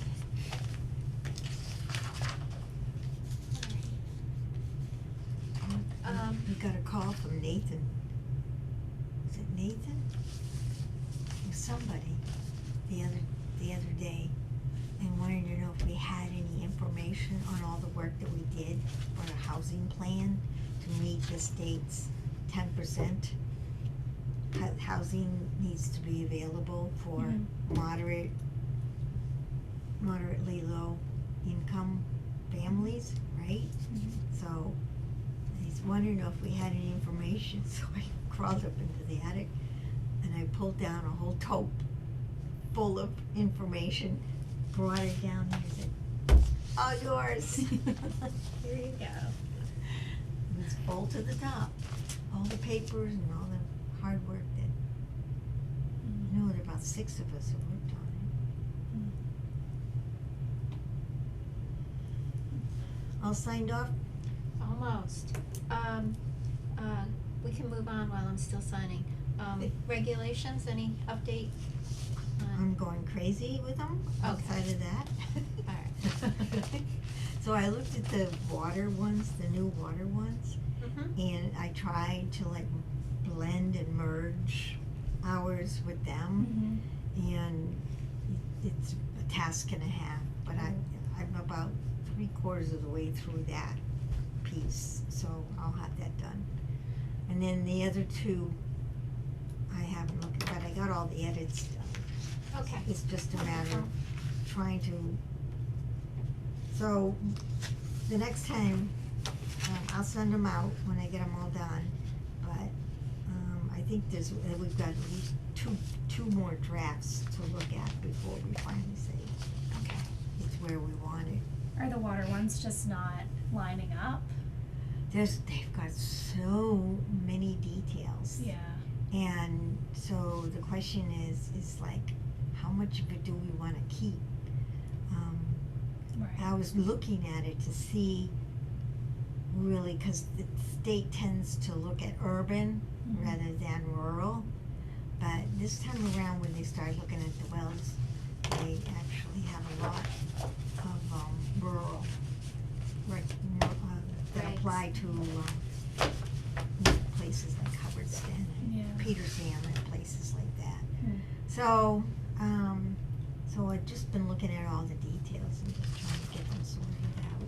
We got a call from Nathan. Was it Nathan? It was somebody the other day, and wanted to know if we had any information on all the work that we did for the housing plan to meet the state's 10%. Housing needs to be available for Mhm. moderately low income families, right? Mhm. So he's wondering if we had any information, so I crawled up into the attic and I pulled down a whole tote full of information, brought it down here and said, all yours. Here you go. It was full to the top, all the papers and all the hard work that, you know, there are about 6 of us who worked on it. All signed off? Almost. We can move on while I'm still signing. Regulations, any update? I'm going crazy with them, outside of that. Alright. So I looked at the water ones, the new water ones, Mm-hmm. and I tried to like blend and merge ours with them, and it's a task and a half, but I'm about 3/4 of the way through that piece, so I'll have that done. And then the other 2, I haven't looked at, but I got all the edits done. Okay. It's just a matter of trying to, so the next time, I'll send them out when I get them all done, but, I think we've got at least two more drafts to look at before we finally say Okay. it's where we want it. Are the water ones just not lining up? They've got so many details. Yeah. And so the question is like, how much of it do we wanna keep? I Right. was looking at it to see really, cause the state tends to look at urban Mhm. rather than rural. But this time around, when they started looking at the wells, they actually have a lot of, rural, that Right. apply to, places like Hubbardston Yeah. and Peterson and places places like that. Hmm. So, so I've just been looking at all the details and just trying to get them sorted out.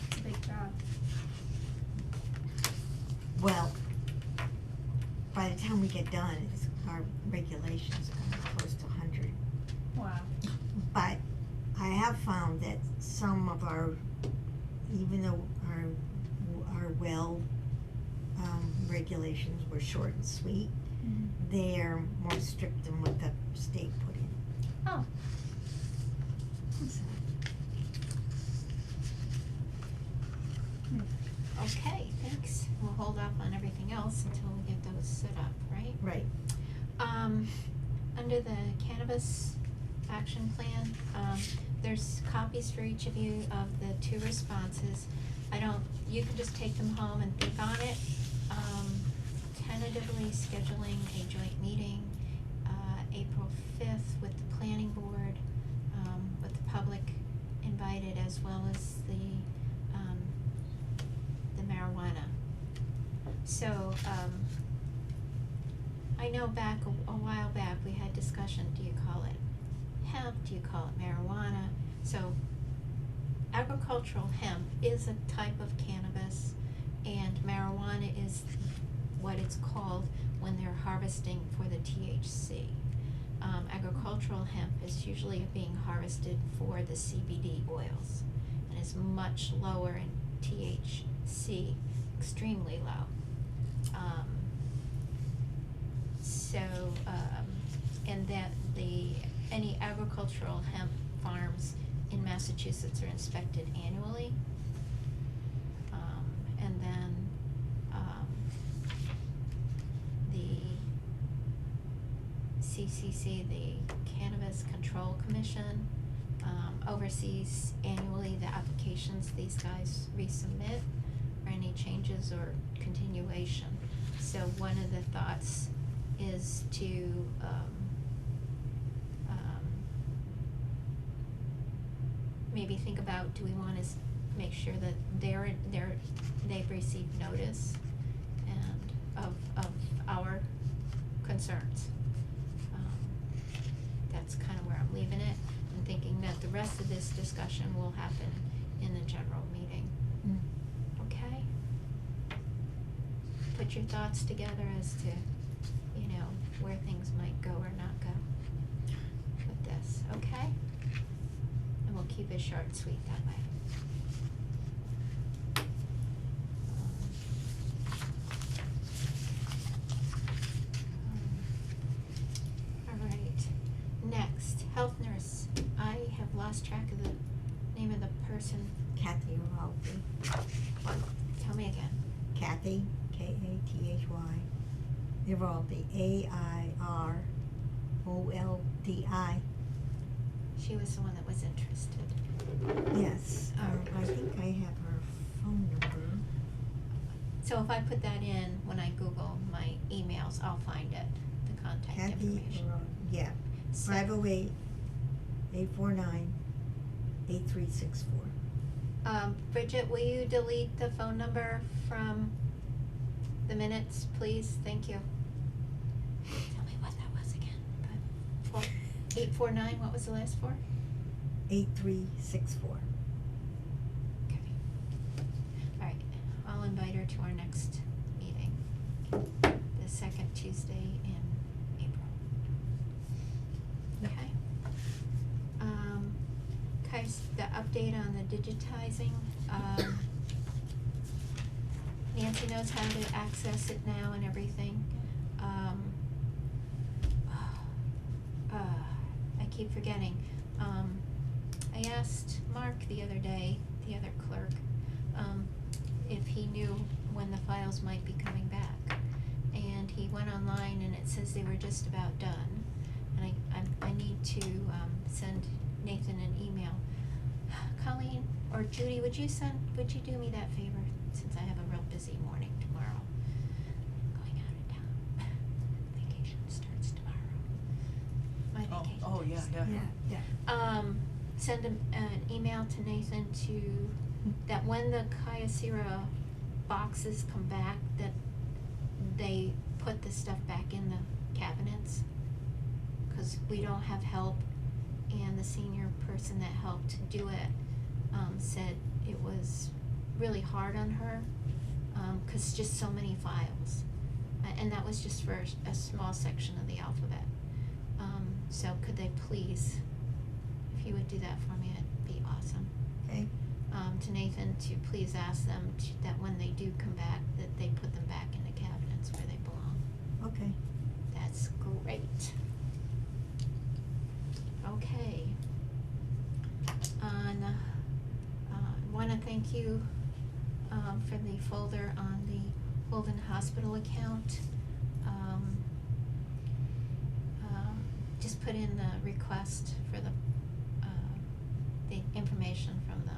It's a big job. Well, by the time we get done, our regulations are gonna be close to 100. Wow. But I have found that some of our, even though our well, regulations were short and sweet, Mhm. they're more strict than what the state put in. Oh, So, Okay, thanks. We'll hold off on everything else until we get those set up, right? right. Under the cannabis action plan, there's copies for each of you of the 2 responses. You can just take them home and think on it. Tentatively scheduling a joint meeting, April 5th with the planning board, with the public invited as well as the marijuana. So, I know back, a while back, we had discussion, do you call it hemp, do you call it marijuana? So, agricultural hemp is a type of cannabis, and marijuana is what it's called when they're harvesting for the THC. Agricultural hemp is usually being harvested for the CBD oils, and is much lower in THC, extremely low. And that any agricultural hemp farms in Massachusetts are inspected annually. And then, the CCC, the Cannabis Control Commission, oversees annually the applications these guys resubmit for any changes or continuation. So one of the thoughts is to, maybe think about, do we wanna make sure that they've received notice and of our concerns. That's kinda where I'm leaving it, and thinking that the rest of this discussion will happen in the general meeting. Okay? Put your thoughts together as to, where things might go or not go with this, okay? And we'll keep it short and sweet that way. All right, next, health nurse. I have lost track of the name of the person. Kathy Iraldi. Tell me again. Kathy, Kathy, Iraldi, Airoldi. She was the one that was interested. Yes, I think I have her phone number. So if I put that in, when I Google my emails, I'll find it, the contact Kathy information. Iraldi, yeah, So- 508-849-8364. Bridget, will you delete the phone number from the minutes, please? Thank you. Tell me what that was again. 849, what was the last four? 8364. Okay. All right, I'll invite her to our next meeting, the second Tuesday in April. Okay. The update on the digitizing, Nancy knows how to access it now and everything. I keep forgetting. I asked Mark the other day, the other clerk, if he knew when the files might be coming back. And he went online and it says they were just about done. And I need to, send Nathan an email. Colleen or Judy, would you do me that favor, since I have a real busy morning tomorrow? I'm going out of town. Vacation starts tomorrow. My vacation. Oh, yeah, starts yeah. Yeah. Send an email to Nathan that when the Kyocera boxes come back, that they put the stuff back in the cabinets, cause we don't have help, and the senior person that helped do it, said it was really hard on her, 'cause just so many files. And that was just for a small section of the alphabet. So could they please, if you would do that for me, it'd be awesome. Okay, To Nathan, to please ask them that when they do come back, that they put them back in the cabinets where they belong. okay. That's great. Okay. Wanna thank you, for the folder on the Holden Hospital account. Just put in the request for the information from the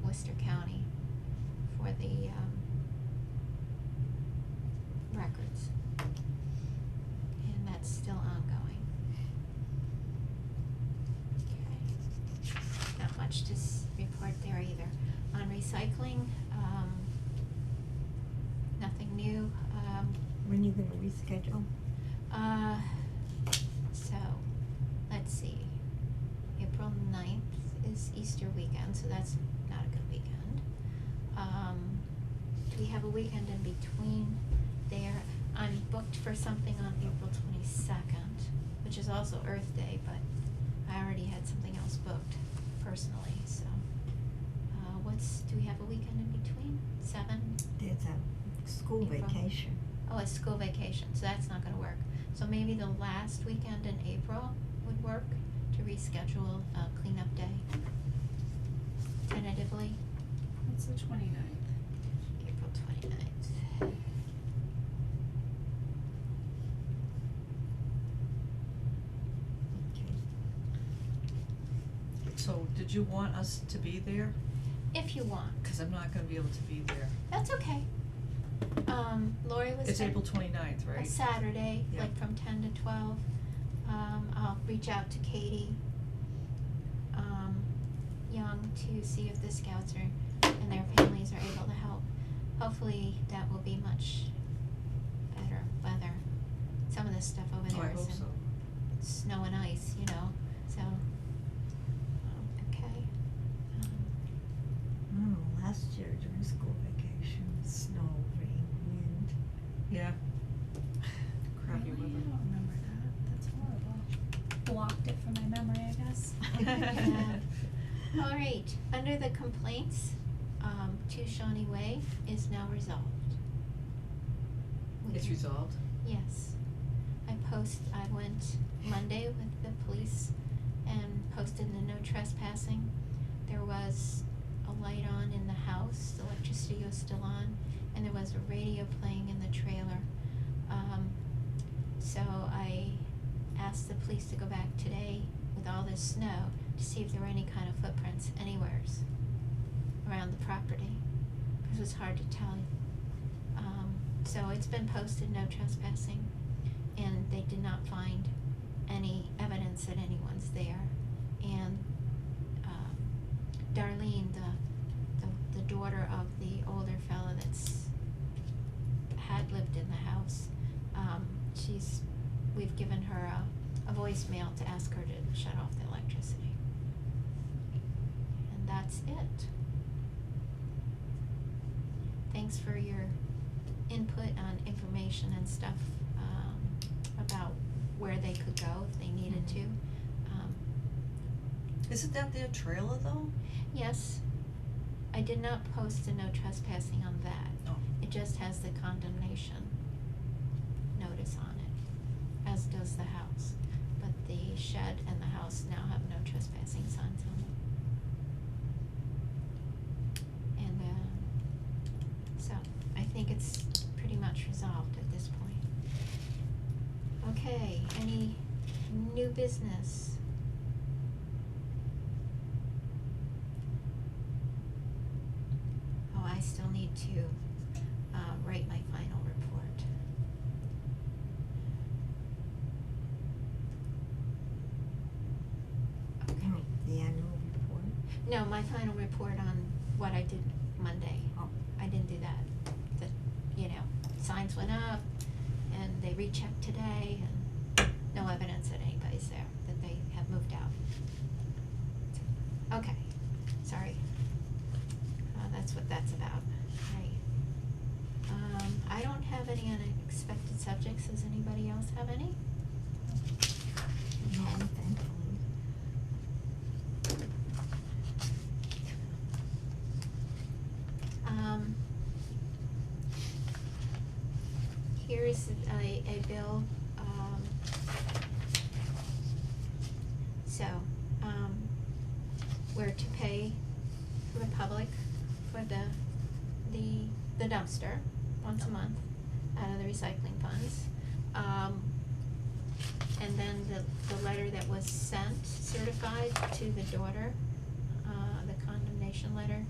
Worcester County for the, records. And that's still ongoing. Okay. Not much to report there either. On recycling, nothing new. When are you gonna reschedule? So, let's see. April 9th is Easter weekend, so that's not a good weekend. Do we have a weekend in between there? I'm booked for something on April 22nd, which is also Earth Day, but I already had something else booked personally, so. Do we have a weekend in between? 7? There's a school April. vacation. Oh, it's school vacation, so that's not gonna work. So maybe the last weekend in April would work to reschedule a cleanup day. Tentatively, It's the 29th. April 29th. Okay. So, did you want us to be there? If you want, Cause I'm not gonna be able to be there. that's okay. Lori was. It's April 29th, right? A Saturday, Yeah. like from 10 to 12. I'll reach out to Katie, Young to see if the scouts and their families are able to help. Hopefully that will be much better weather. Some of this stuff over Oh, there I is hope in so. snow and ice, so, okay. Last year during school vacation, snow, rain, wind. Yeah. Crappy Really? weather. I don't remember that. That's horrible. Blocked it from my memory, I guess. Yeah. All right, under the complaints, 2 Shawnee Way is now resolved. We It's can- resolved? Yes. I went Monday with the police and posted the no trespassing. There was a light on in the house, the electricity was still on, and there was a radio playing in the trailer. So I asked the police to go back today with all this snow to see if there were any kind of footprints anywheres around the property, because it was hard to tell. So it's been posted, no trespassing, and they did not find any evidence that anyone's there. And Darlene, the daughter of the older fella had lived in the house, we've given her a voicemail to ask her to shut off the electricity. And that's it. Thanks for your input on information and stuff, about where they could go if they needed to. Isn't that their trailer though? Yes, I did not post a no trespassing on that. Oh. It just has the condemnation notice on it, as does the house. But the shed and the house now have no trespassing signs on them. And, so, I think it's pretty much resolved at this point. Okay, any new business? Oh, I still need to, write my final report. Okay. The annual report. No, my final report on what I did Monday. Oh. I didn't do that. The, sign signs went up, and they rechecked today, and no evidence that anybody's there, that they have moved out. Okay, sorry. That's what that's about, right. I don't have any unexpected subjects, does anybody else have any? No, thankfully. Here's a bill, so, we're to pay for the public for the dumpster once a month out of the recycling funds. And then the letter that was sent certified to the daughter, the condemnation letter,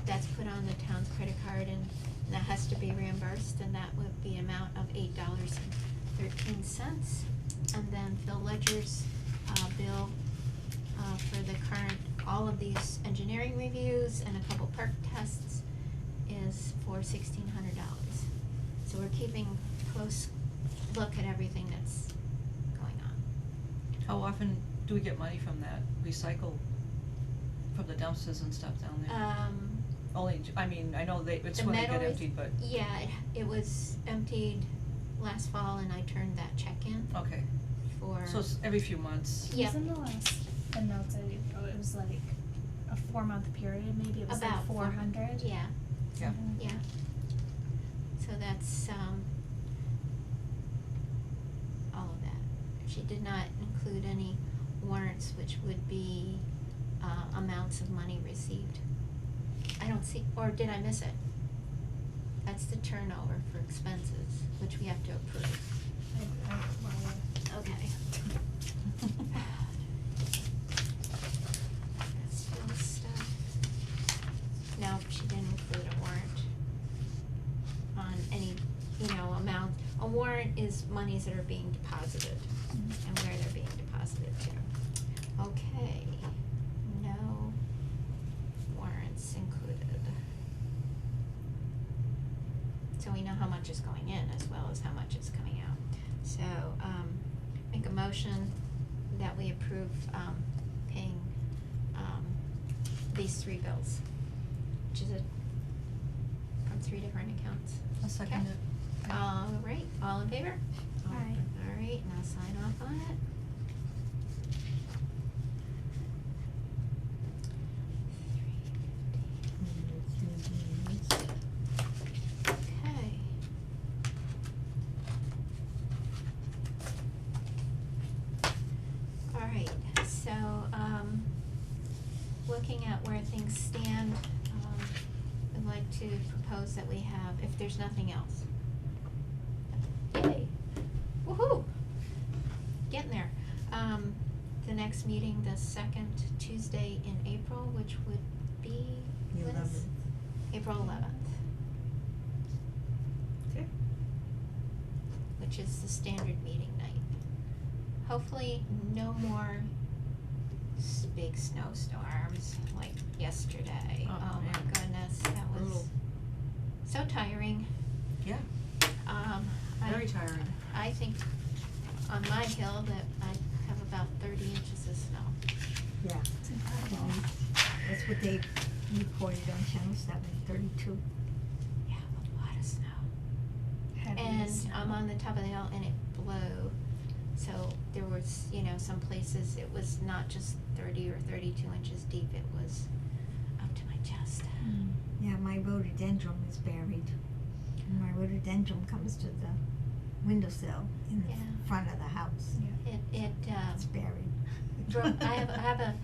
that's put on the town's credit card, and that has to be reimbursed, and that would be amount of $8.13. And then Phil Ledger's bill for the current, all of these engineering reviews and a couple perk tests is for $1,600. So we're keeping close look at everything that's going on. How often do we get money from that recycle, from the dumpsters and stuff down there? Only, I mean, I know it's The when they metal get is- emptied, but, Yeah, it was emptied last fall, and I turned that check in okay, for. so it's every few months. Yeah. Wasn't the notes I wrote, it was like a 4-month period, maybe it was About like 400? Yeah, Yeah. yeah. So that's, all of that. She did not include any warrants, which would be, amounts of money received. I don't see, or did I miss it? That's the turnover for expenses, which we have to approve. Okay. That's still stuff. No, she didn't include a warrant on any, amount. A warrant is monies that are being deposited and where they're being deposited to. Okay, no warrants included. So we know how much is going in as well as how much is coming out. So, make a motion that we approve, paying, these 3 bills, which is from 3 different accounts. I'll second Okay. it. All right, all in favor? Aye. All right, now sign off on it. Okay. All right, so, looking at where things stand, I'd like to propose that we have, if there's nothing else. Yay, woohoo, getting there. The next meeting, the second Tuesday in April, which would be, The when is- 11th. April 11th, Okay. which is the standard meeting night. Hopefully, no more big snowstorms like yesterday. Oh, Oh my man. goodness, that was Brutal. so tiring. Yeah, very tiring. I think on my hill that I have about 30 inches of snow. Yeah, It's incredible. that's what they reported on Channel 7, 32. Yeah, a lot of snow. Heavy And snow. I'm on the top of the hill and it blew. So there was, some places it was not just 30 or 32 inches deep, it was up to my chest. Mm. Yeah, my rhododendron is buried. And my rhododendron comes to the windowsill in the Yeah. front of the house. Yeah. It's buried. I have a,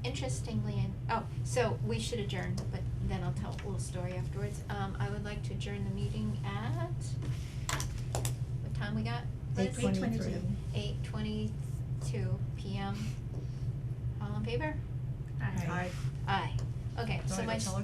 interestingly, so we should adjourn, but then I'll tell a little story afterwards. I would like to adjourn the meeting at, what time we got? Liz? 8:23. 8:22 p.m. All in favor? Aye. Aye. Aye. Okay, Do so I my. go tell her?